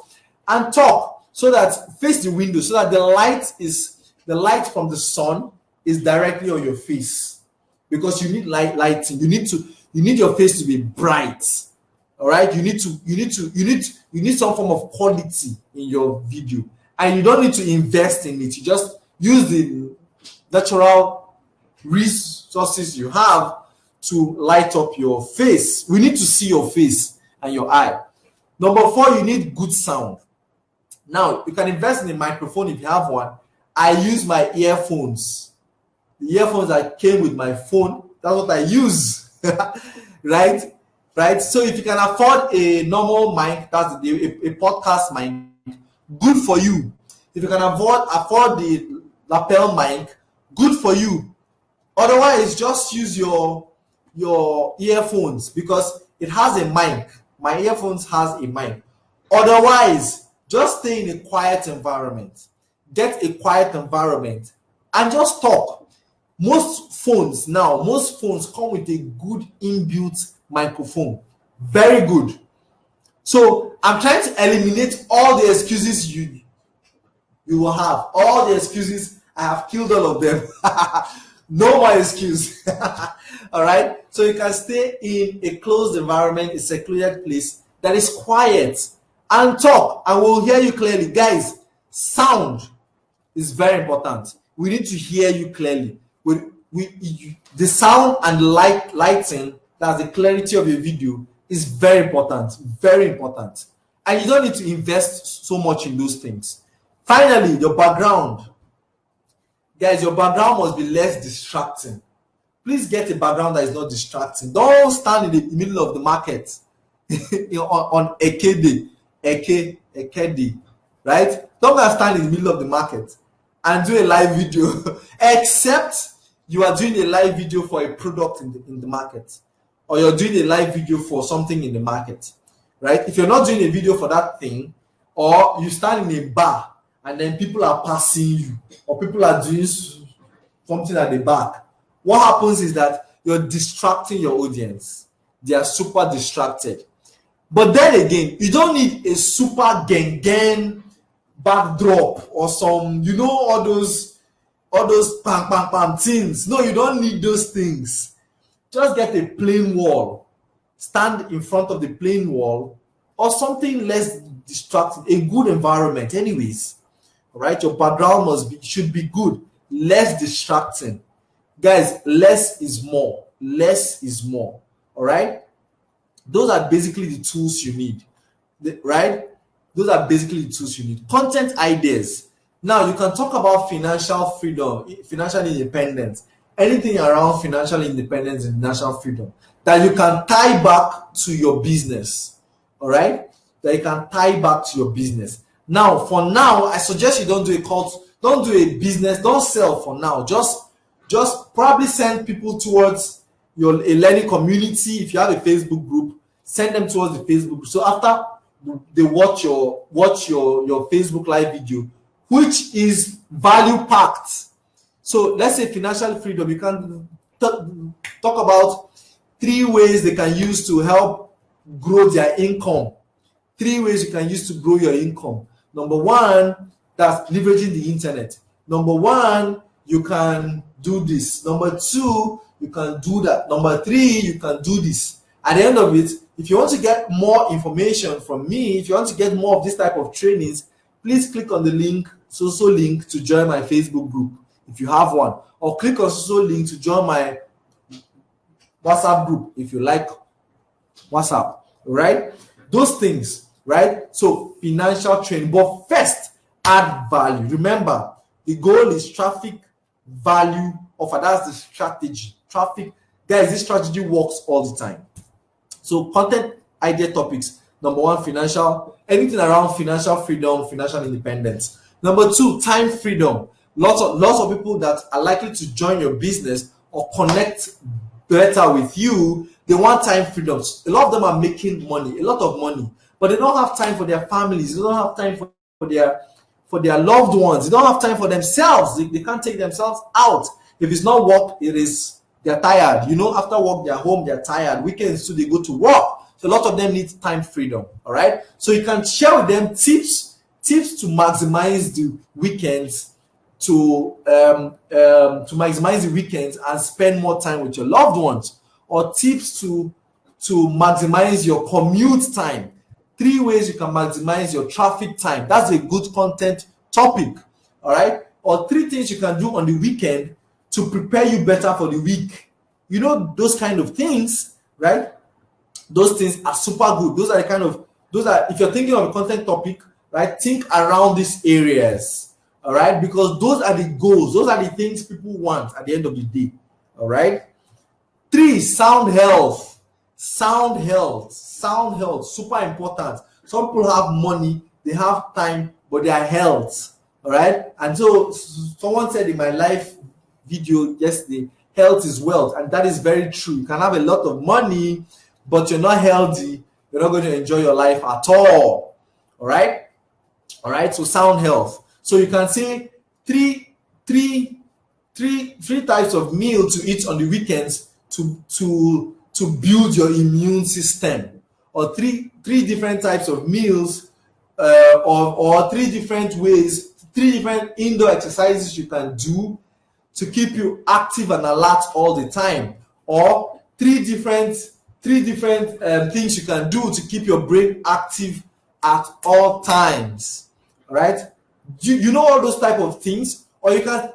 and talk so that face the window so that the light is the light from the sun is directly on your face, because you need lighting. You need your face to be bright. All right, you need some form of quality in your video, and you don't need to invest in it. You just use the natural resources you have to light up your face. We need to see your face and your eye. Number 4, you need good sound. Now, you can invest in a microphone if you have one. I use my earphones. The earphones that came with my phone, that's what I use. Right? Right? So if you can afford a normal mic, that's a podcast mic, good for you. If you can afford the lapel mic, good for you. Otherwise, just use your earphones, because it has a mic. My earphones has a mic. Otherwise, just stay in a quiet environment. Get a quiet environment and just talk. Most phones come with a good inbuilt microphone. Very good. So I'm trying to eliminate all the excuses you will have. All the excuses, I have killed all of them. No more excuse. All right. So you can stay in a closed environment, a secluded place that is quiet, and talk, and we'll hear you clearly. Guys, sound is very important. We need to hear you clearly. The sound and lighting, that's the clarity of your video, is very important. Very important. And you don't need to invest so much in those things. Finally, your background. Guys, your background must be less distracting. Please get a background that is not distracting. Don't stand in the middle of the market on Eke Day, right? Don't stand in the middle of the market and do a live video, except you are doing a live video for a product in the market, or you're doing a live video for something in the market, right? If you're not doing a video for that thing, or you stand in a bar and then people are passing you, or people are doing something at the back, what happens is that you're distracting your audience. They are super distracted. But then again, you don't need a super gang backdrop or some, all those pam things. No, you don't need those things. Just get a plain wall. Stand in front of the plain wall, or something less distracting, a good environment anyways. All right, your background should be good, less distracting. Guys, less is more. Less is more. All right? Those are basically the tools you need. Right? Those are basically the tools you need. Content ideas. Now, you can talk about financial freedom, financial independence, anything around financial independence and financial freedom that you can tie back to your business. All right? That you can tie back to your business. Now, for now, I suggest you don't do a business, don't sell for now. Just probably send people towards a learning community. If you have a Facebook group, send them towards the Facebook group. So after they watch your Facebook live video, which is value packed. So let's say financial freedom, you can talk about 3 ways they can use to help grow their income. 3 ways you can use to grow your income. Number 1, that's leveraging the internet. Number 1, you can do this. Number 2, you can do that. Number 3, you can do this. At the end of it, if you want to get more information from me, if you want to get more of this type of trainings, please click on the link, social link, to join my Facebook group if you have one, or click on social link to join my WhatsApp group if you like WhatsApp. Right? Those things, right? So financial training, but first, add value. Remember, the goal is traffic, value offer. That's the strategy. Traffic, guys, this strategy works all the time. So content idea topics. Number 1, financial, anything around financial freedom, financial independence. Number 2, time freedom. Lots of people that are likely to join your business or connect better with you, they want time freedom. A lot of them are making money, a lot of money, but they don't have time for their families. They don't have time for their loved ones. They don't have time for themselves. They can't take themselves out. If it's not work, they're tired. After work, they're home, they're tired. Weekends too, they go to work. So a lot of them need time freedom. All right. So you can share with them tips to maximize the weekends to maximize the weekends and spend more time with your loved ones, or tips to maximize your commute time. 3 ways you can maximize your traffic time. That's a good content topic. All right. Or 3 things you can do on the weekend to prepare you better for the week. You know, those kind of things, right? Those things are super good. Those are the kind of, those are, if you're thinking of a content topic, right, think around these areas. All right. Because those are the goals. Those are the things people want at the end of the day. All right. 3, sound health. Sound health, super important. Some people have money, they have time, but their health, all right? And so someone said in my live video yesterday, health is wealth, and that is very true. You can have a lot of money, but you're not healthy, you're not going to enjoy your life at all. All right? All right, so sound health. So you can say three types of meal to eat on the weekends to build your immune system, or three different types of meals, or 3 different ways, 3 different indoor exercises you can do to keep you active and alert all the time, or 3 different things you can do to keep your brain active at all times. All right, you know all those type of things, or you can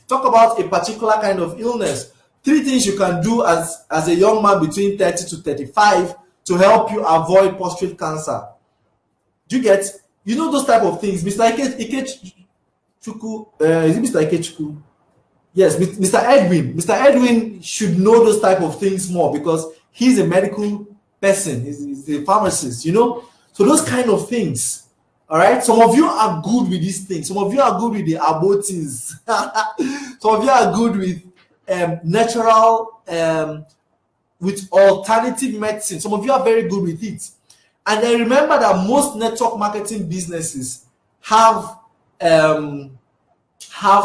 talk about a particular kind of illness. 3 things you can do as a young man between 30 to 35 to help you avoid prostate cancer. Do you get? You know those type of things. Mr. Ikechukwu, is it Mr. Ikechukwu? Yes, Mr. Edwin. Mr. Edwin should know those type of things more because he's a medical person. He's a pharmacist, you know? So those kind of things. All right. Some of you are good with these things. Some of you are good with the abortions. Some of you are good with natural, with alternative medicine. Some of you are very good with it. And then remember that most network marketing businesses have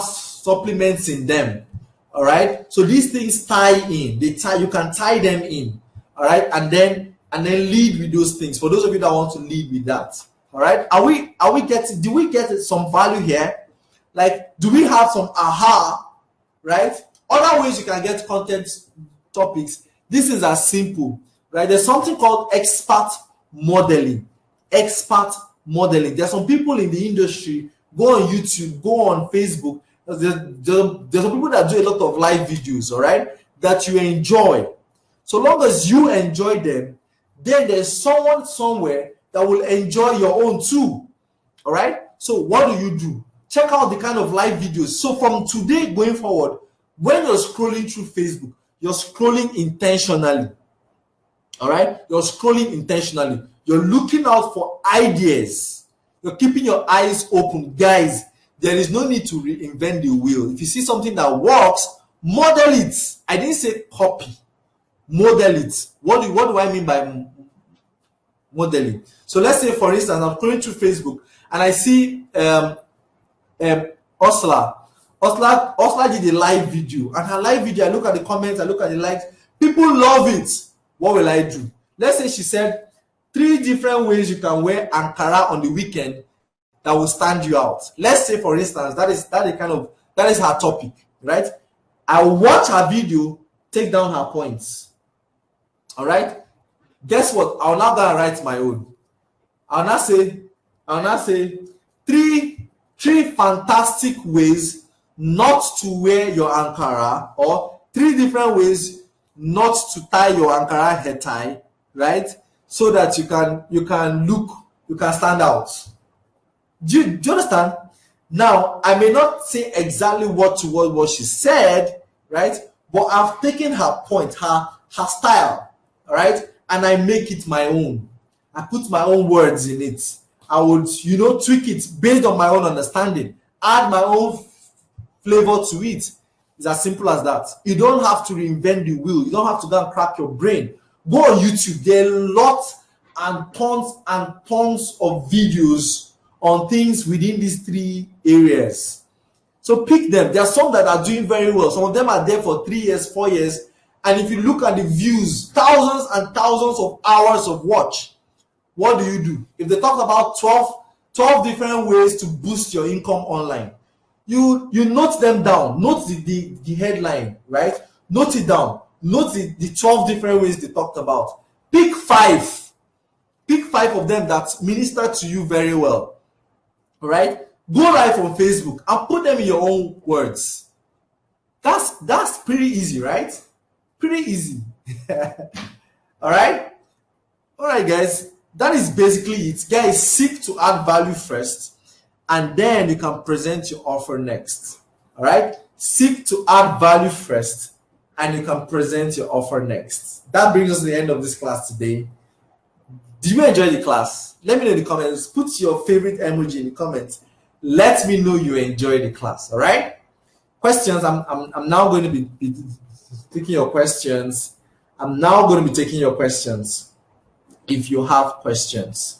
supplements in them. All right. So these things tie in. You can tie them in. All right. And then lead with those things. For those of you that want to lead with that. All right. Do we get some value here? Like, do we have some aha? Right. Other ways you can get content topics. This is as simple, right? There's something called expert modeling. Expert modeling. There's some people in the industry. Go on YouTube, go on Facebook. There's some people that do a lot of live videos, all right, that you enjoy. So long as you enjoy them, then there's someone somewhere that will enjoy your own too. All right. So what do? Check out the kind of live videos. So from today going forward, when you're scrolling through Facebook, you're scrolling intentionally. All right. You're scrolling intentionally. You're looking out for ideas. You're keeping your eyes open. Guys, there is no need to reinvent the wheel. If you see something that works, model it. I didn't say copy. Model it. What do I mean by modeling? So let's say, for instance, I'm scrolling through Facebook and I see Ursula. Ursula did a live video, and her live video, I look at the comments, I look at the likes. People love it. What will I do? Let's say she said 3 different ways you can wear Ankara on the weekend that will stand you out. Let's say, for instance, that is her topic, right? I watch her video, take down her points. All right. Guess what? I'll now go and write my own. I'll now say 3 fantastic ways not to wear your Ankara, or 3 different ways not to tie your Ankara hair tie, right? So that you can stand out. Do you understand? Now, I may not say exactly what she said, right? But I've taken her point, her style, all right? And I make it my own. I put my own words in it. I would, tweak it based on my own understanding, add my own flavor to it. It's as simple as that. You don't have to reinvent the wheel. You don't have to go and crack your brain. Go on YouTube. There are lots and tons of videos on things within these 3 areas. So pick them. There are some that are doing very well. Some of them are there for 3 years, 4 years. And if you look at the views, thousands and thousands of hours of watch. What do? If they talk about 12 different ways to boost your income online, you note them down. Note the headline, right? Note it down. Note the 12 different ways they talked about. Pick five. Pick five of them that minister to you very well. All right? Go live on Facebook and put them in your own words. That's pretty easy, right? Pretty easy. All right? All right, guys. That is basically it. Guys, seek to add value first, and then you can present your offer next. All right? Seek to add value first, and you can present your offer next. That brings us to the end of this class today. Did you enjoy the class? Let me know in the comments. Put your favorite emoji in the comments. Let me know you enjoyed the class. All right? Questions. I'm now going to be taking your questions. I'm now going to be taking your questions. If you have questions,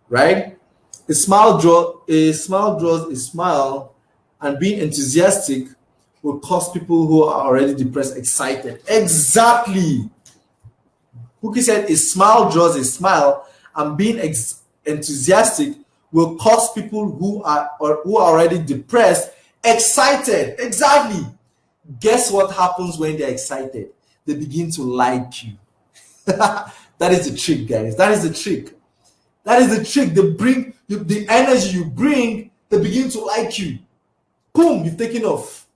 right? A smile draws a smile, and being enthusiastic will cause people who are already depressed excited. Exactly. Cookie said a smile draws a smile, and being enthusiastic will cause people who are already depressed excited. Exactly. Guess what happens when they're excited? They begin to like you. That is the trick, guys. That is the trick. That is the trick. They bring the energy you bring, they begin to like you. Boom, you've taken off.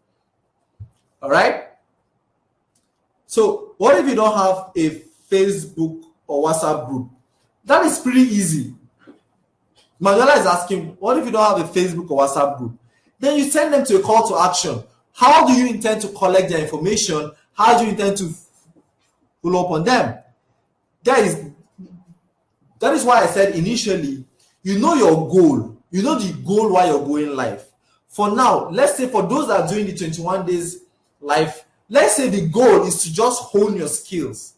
All right? So, what if you don't have a Facebook or WhatsApp group? That is pretty easy. Manuela is asking, what if you don't have a Facebook or WhatsApp group? Then you send them to a call to action. How do you intend to collect their information? How do you intend to follow up on them? Guys, that is why I said initially, you know your goal. You know the goal why you're going live. For now, let's say for those that are doing the 21 days live, let's say the goal is to just hone your skills,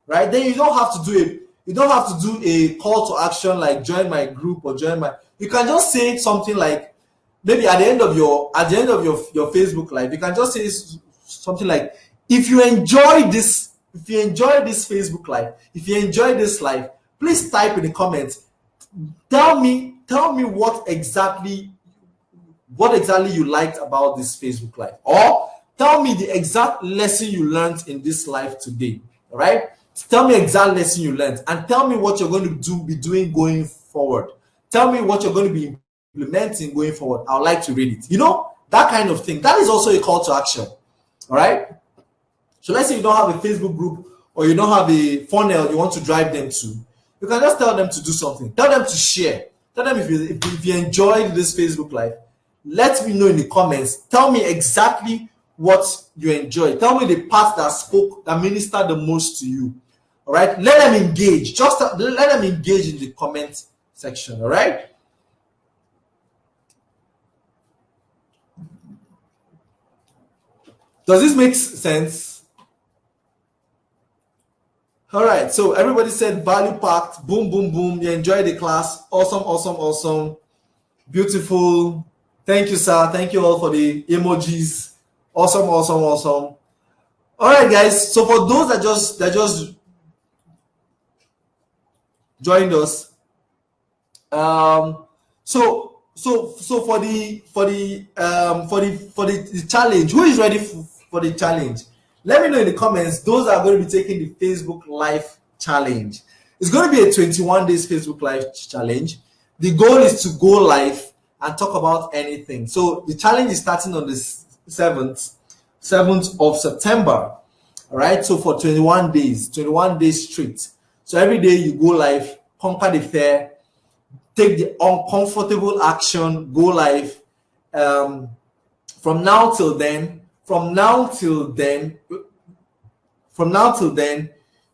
right? Then you don't have to do a call to action like join my group or join my. You can just say something like, maybe at the end of your Facebook live, you can just say something like, if you enjoy this Facebook live, if you enjoy this live, please type in the comments. Tell me what exactly you liked about this Facebook live, or tell me the exact lesson you learned in this live today. All right? Tell me exact lesson you learned, and tell me what you're going to be doing going forward. Tell me what you're going to be implementing going forward. I would like to read it. You know, that kind of thing. That is also a call to action. All right? So let's say you don't have a Facebook group or you don't have a funnel you want to drive them to. You can just tell them to do something. Tell them to share. Tell them if you enjoyed this Facebook live, let me know in the comments. Tell me exactly what you enjoyed. Tell me the part that ministered the most to you. All right? Let them engage. Just let them engage in the comment section. All right? Does this make sense? All right, so everybody said value packed, boom, boom, boom. You enjoyed the class. Awesome, awesome, awesome. Beautiful. Thank you, sir. Thank you all for the emojis. Awesome, awesome, awesome. All right, guys. So for those that just joined us, so for the challenge, who is ready for the challenge? Let me know in the comments. Those are going to be taking the Facebook Live challenge. It's going to be a 21 days Facebook Live challenge. The goal is to go live and talk about anything. So the challenge is starting on the 7th of September. All right. So for 21 days straight. So every day you go live, conquer the fear, take the uncomfortable action, go live. From now till then,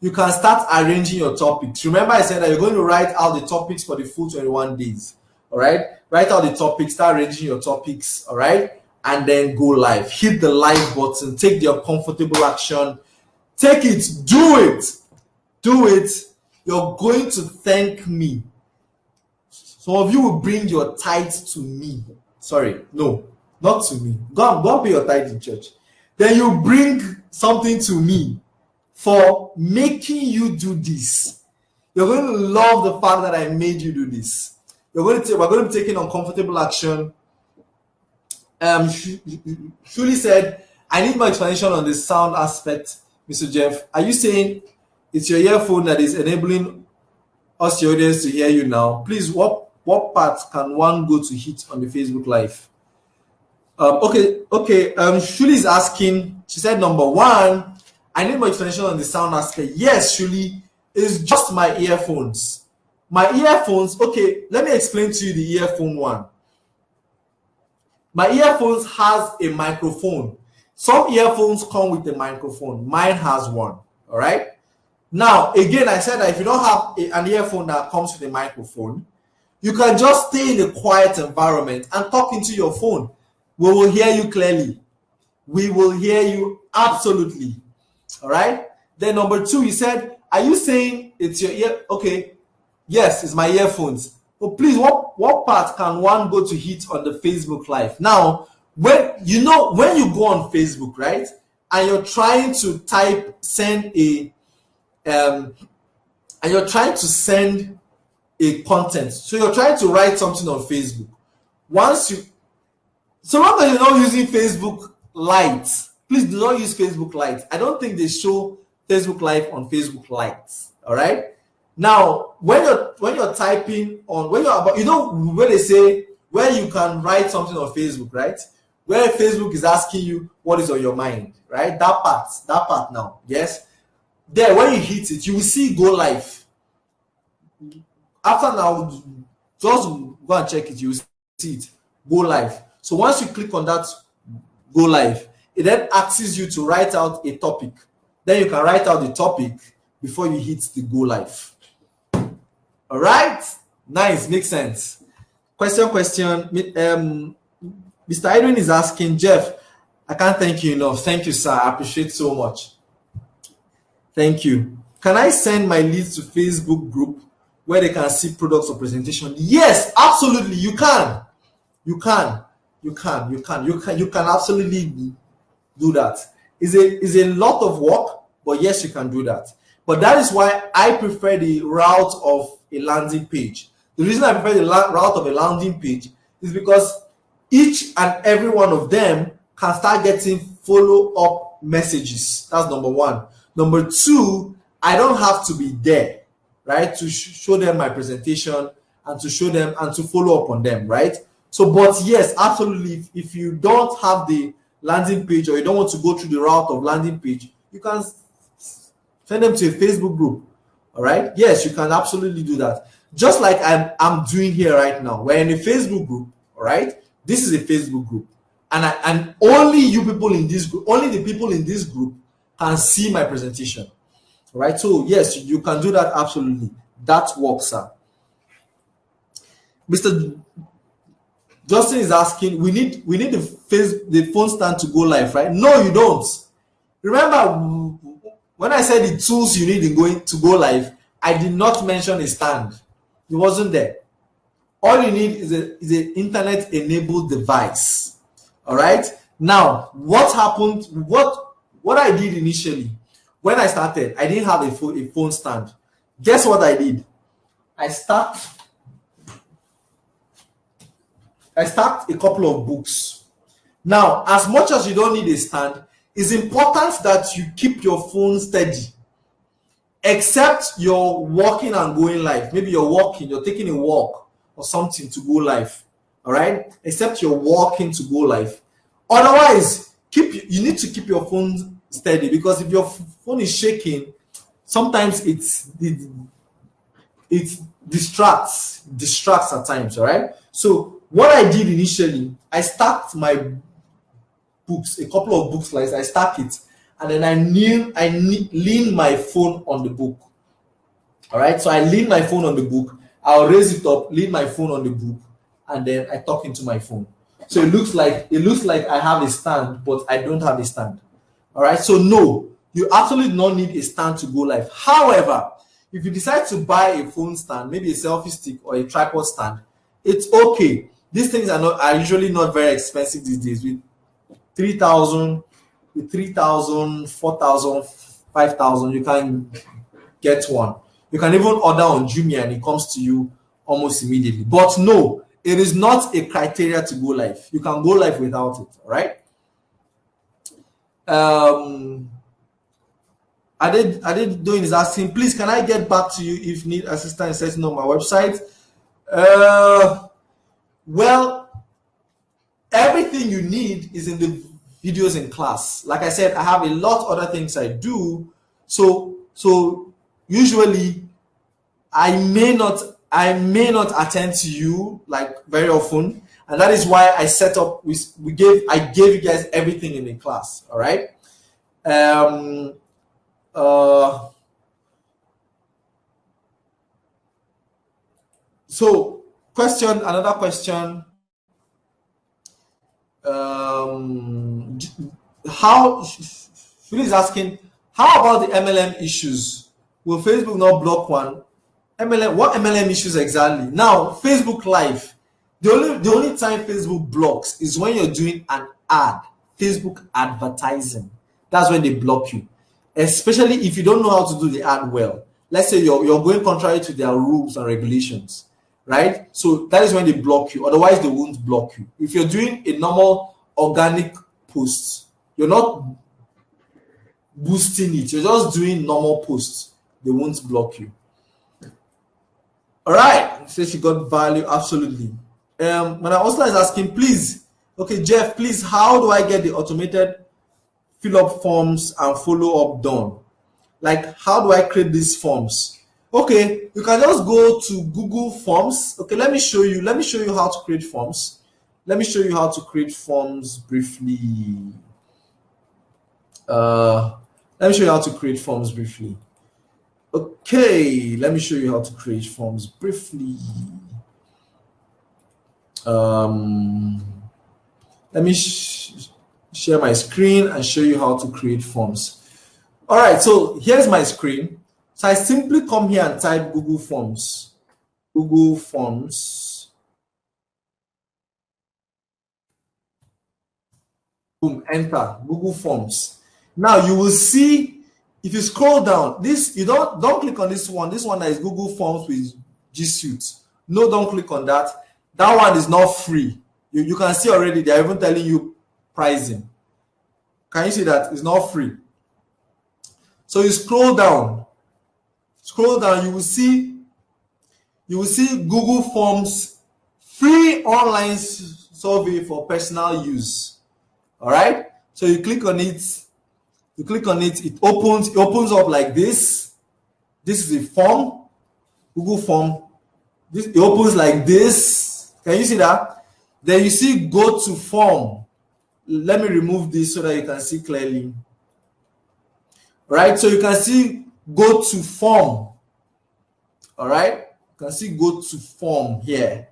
you can start arranging your topics. Remember, I said that you're going to write out the topics for the full 21 days. All right, write out the topics, start arranging your topics. All right, and then go live. Hit the live button. Take the uncomfortable action. Take it. Do it. You're going to thank me. Some of you will bring your tithes to me. Sorry, no, not to me. Go and pay your tithe in church. Then you bring something to me for making you do this. You're going to love the fact that I made you do this. We're going to be taking uncomfortable action. Shuli said, I need more explanation on the sound aspect, Mr. Jeff. Are you saying it's your earphone that is enabling us, your audience, to hear you now? Please, what part can one go to hit on the Facebook Live? Okay. Shuli is asking, she said, number one, I need more explanation on the sound aspect. Yes, Shuli, it's just my earphones. My earphones, okay, let me explain to you the earphone one. My earphones has a microphone. Some earphones come with a microphone. Mine has one. All right. Now, again, I said that if you don't have an earphone that comes with a microphone, you can just stay in a quiet environment and talk into your phone. We will hear you clearly. We will hear you absolutely. All right. Then number two, he said, are you saying it's your ear? Okay. Yes, it's my earphones. But please, what part can one go to hit on the Facebook Live? Now, when you go on Facebook, right, and you're trying to send a content. So you're trying to write something on Facebook. So long as you're not using Facebook Lite, please do not use Facebook Lite. I don't think they show Facebook Live on Facebook Lite. All right. Now, when you're typing on, when they say where you can write something on Facebook, right? Where Facebook is asking you what is on your mind, right? That part now, yes. There, when you hit it, you will see go live. After now, just go and check it. You will see it go live. So once you click on that go live, it then asks you to write out a topic. Then you can write out the topic before you hit the go live. All right, nice, makes sense. Question. Mr. Edwin is asking, Jeff, I can't thank you enough. Thank you, sir. I appreciate so much. Thank you. Can I send my leads to Facebook group where they can see products or presentation? Yes, absolutely. You can. You can absolutely do that. It's a lot of work, but yes, you can do that. But that is why I prefer the route of a landing page. The reason I prefer the route of a landing page is because each and every one of them can start getting follow-up messages. That's number one. Number two, I don't have to be there, right, to show them my presentation and to show them and to follow up on them, right? So, but yes, absolutely, if you don't have the landing page or you don't want to go through the route of landing page, you can send them to a Facebook group. All right. Yes, you can absolutely do that. Just like I'm doing here right now. We're in a Facebook group. All right. This is a Facebook group. And only you people in this group, only the people in this group can see my presentation. All right. So yes, you can do that absolutely. That works, sir. Mr. Justin is asking, we need the phone stand to go live, right? No, you don't. Remember, when I said the tools you need in going to go live, I did not mention a stand. It wasn't there. All you need is an internet-enabled device. All right. Now, what happened? What I did initially when I started, I didn't have a phone stand. Guess what I did? I stacked a couple of books. Now, as much as you don't need a stand, it's important that you keep your phone steady. Except you're walking and going live. Maybe you're walking, you're taking a walk or something to go live. All right? Except you're walking to go live. Otherwise, you need to keep your phone steady, because if your phone is shaking, sometimes it distracts at times. All right? So what I did initially, I stacked my books, a couple of books like I stack it, and then I lean my phone on the book. All right, so I lean my phone on the book, I'll raise it up, lean my phone on the book, and then I talk into my phone. So it looks like I have a stand, but I don't have a stand. All right, so no, you absolutely don't need a stand to go live. However, if you decide to buy a phone stand, maybe a selfie stick or a tripod stand, it's okay. These things are usually not very expensive these days. With 3,000, 4,000, 5,000, you can get one. You can even order on Jumia and it comes to you almost immediately. But no, it is not a criteria to go live. You can go live without it. All right. Adedoyin is asking, please, can I get back to you if need assistance setting up my website? Well, everything you need is in the videos in class. Like I said, I have a lot of other things I do. So usually I may not attend to you like very often, and that is why I set up. I gave you guys everything in the class. All right. So another question. How Phil is asking, how about the MLM issues? Will Facebook not block one? What MLM issues exactly? Now, Facebook Live, the only time Facebook blocks is when you're doing an ad, Facebook advertising. That's when they block you, especially if you don't know how to do the ad well. Let's say you're going contrary to their rules and regulations, right? So that is when they block you. Otherwise, they won't block you. If you're doing a normal organic post, you're not boosting it, you're just doing normal posts, they won't block you. All right, so she got value, absolutely. When I also is asking, please, okay, Jeff, please, how do I get the automated fill up forms and follow up done? Like, how do I create these forms? Okay, you can just go to Google Forms. Okay, let me show you how to create forms. Let me show you how to create forms briefly. Let me show you how to create forms briefly. Okay, let me show you how to create forms briefly. Let me share my screen and show you how to create forms. All right, so here's my screen. So I simply come here and type Google Forms. Google Forms. Boom, enter Google Forms. Now you will see, if you scroll down, you don't click on this one. This one that is Google Forms with G Suite. No, don't click on that. That one is not free. You can see already they're even telling you pricing. Can you see that? It's not free. So you scroll down, you will see Google Forms free online survey for personal use. All right. So you click on it. It opens up like this. This is a form, Google Form. It opens like this. Can you see that? Then you see go to form. Let me remove this so that you can see clearly. Right, so you can see go to form. All right, you can see go to form here.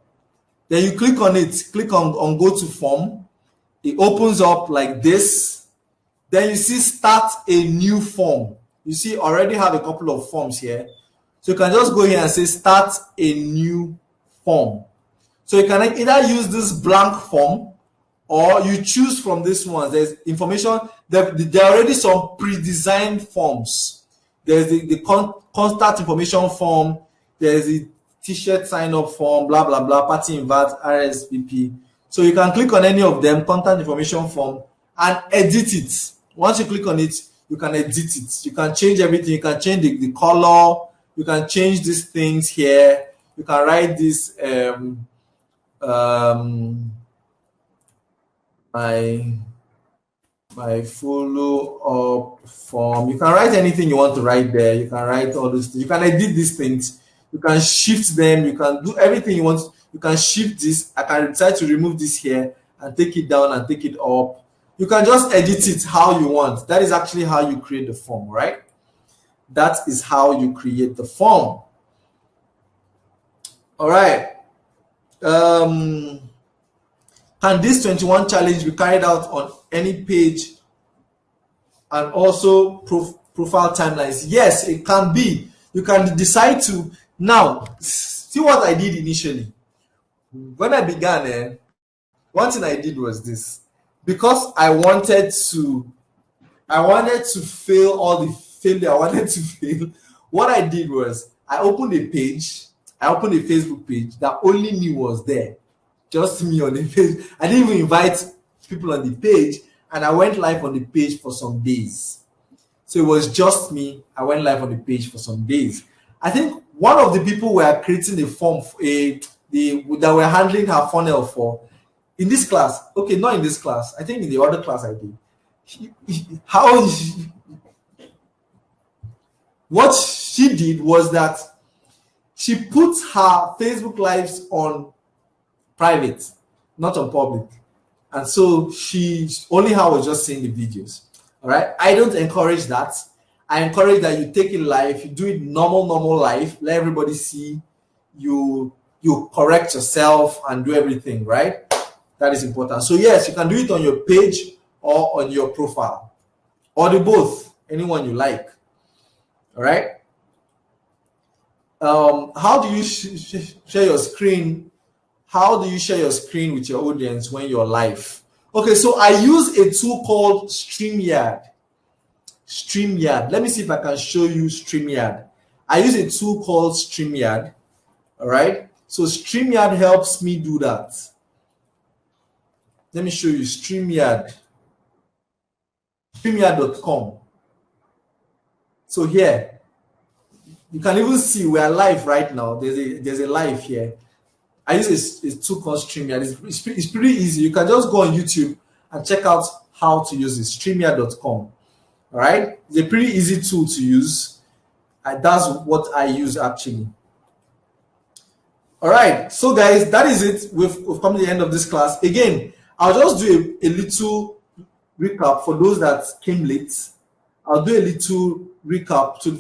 Then you click on it, click on go to form. It opens up like this. Then you see start a new form. You see already have a couple of forms here. So you can just go here and say start a new form. So you can either use this blank form or you choose from this one. There's information. There are already some pre-designed forms. There's the contact information form. There's the t-shirt sign-up form, blah, blah, blah, party invite, RSVP. So you can click on any of them, contact information form, and edit it. Once you click on it, you can edit it. You can change everything. You can change the color. You can change these things here. You can write this my follow up form. You can write anything you want to write there. You can write all those things. You can edit these things. You can shift them. You can do everything you want. You can shift this. I can decide to remove this here and take it down and take it up. You can just edit it how you want. That is actually how you create the form, right? That is how you create the form. All right. Can this 21 challenge be carried out on any page and also profile timelines? Yes, it can be. You can decide to. Now, see what I did initially. When I began, one thing I did was this. Because I wanted to fail all the failure I wanted to fail. What I did was I opened a Facebook page that only me was there. just me on the page. I didn't even invite people on the page, and I went live on the page for some days. So it was just me. I went live on the page for some days. I think one of the people were creating a form for that were handling her funnel for in this class. Okay, not in this class. I think in the other class I did. How what she did was that she put her Facebook lives on private, not on public. And so she only her was just seeing the videos. All right. I don't encourage that. I encourage that you take it live, you do it normal life, let everybody see you correct yourself and do everything, right? That is important. So yes, you can do it on your page or on your profile, or the both, anyone you like. All right. How do you share your screen? How do you share your screen with your audience when you're live? Okay, so I use a tool called StreamYard. StreamYard. Let me see if I can show you StreamYard. I use a tool called StreamYard. All right. So StreamYard helps me do that. Let me show you StreamYard. StreamYard.com. So here, you can even see we are live right now. There's a live here. I use a tool called StreamYard. It's pretty easy. You can just go on YouTube and check out how to use it. StreamYard.com. All right. It's a pretty easy tool to use. That's what I use actually. All right. So guys, that is it. We've come to the end of this class. Again, I'll just do a little recap for those that came late. I'll do a little recap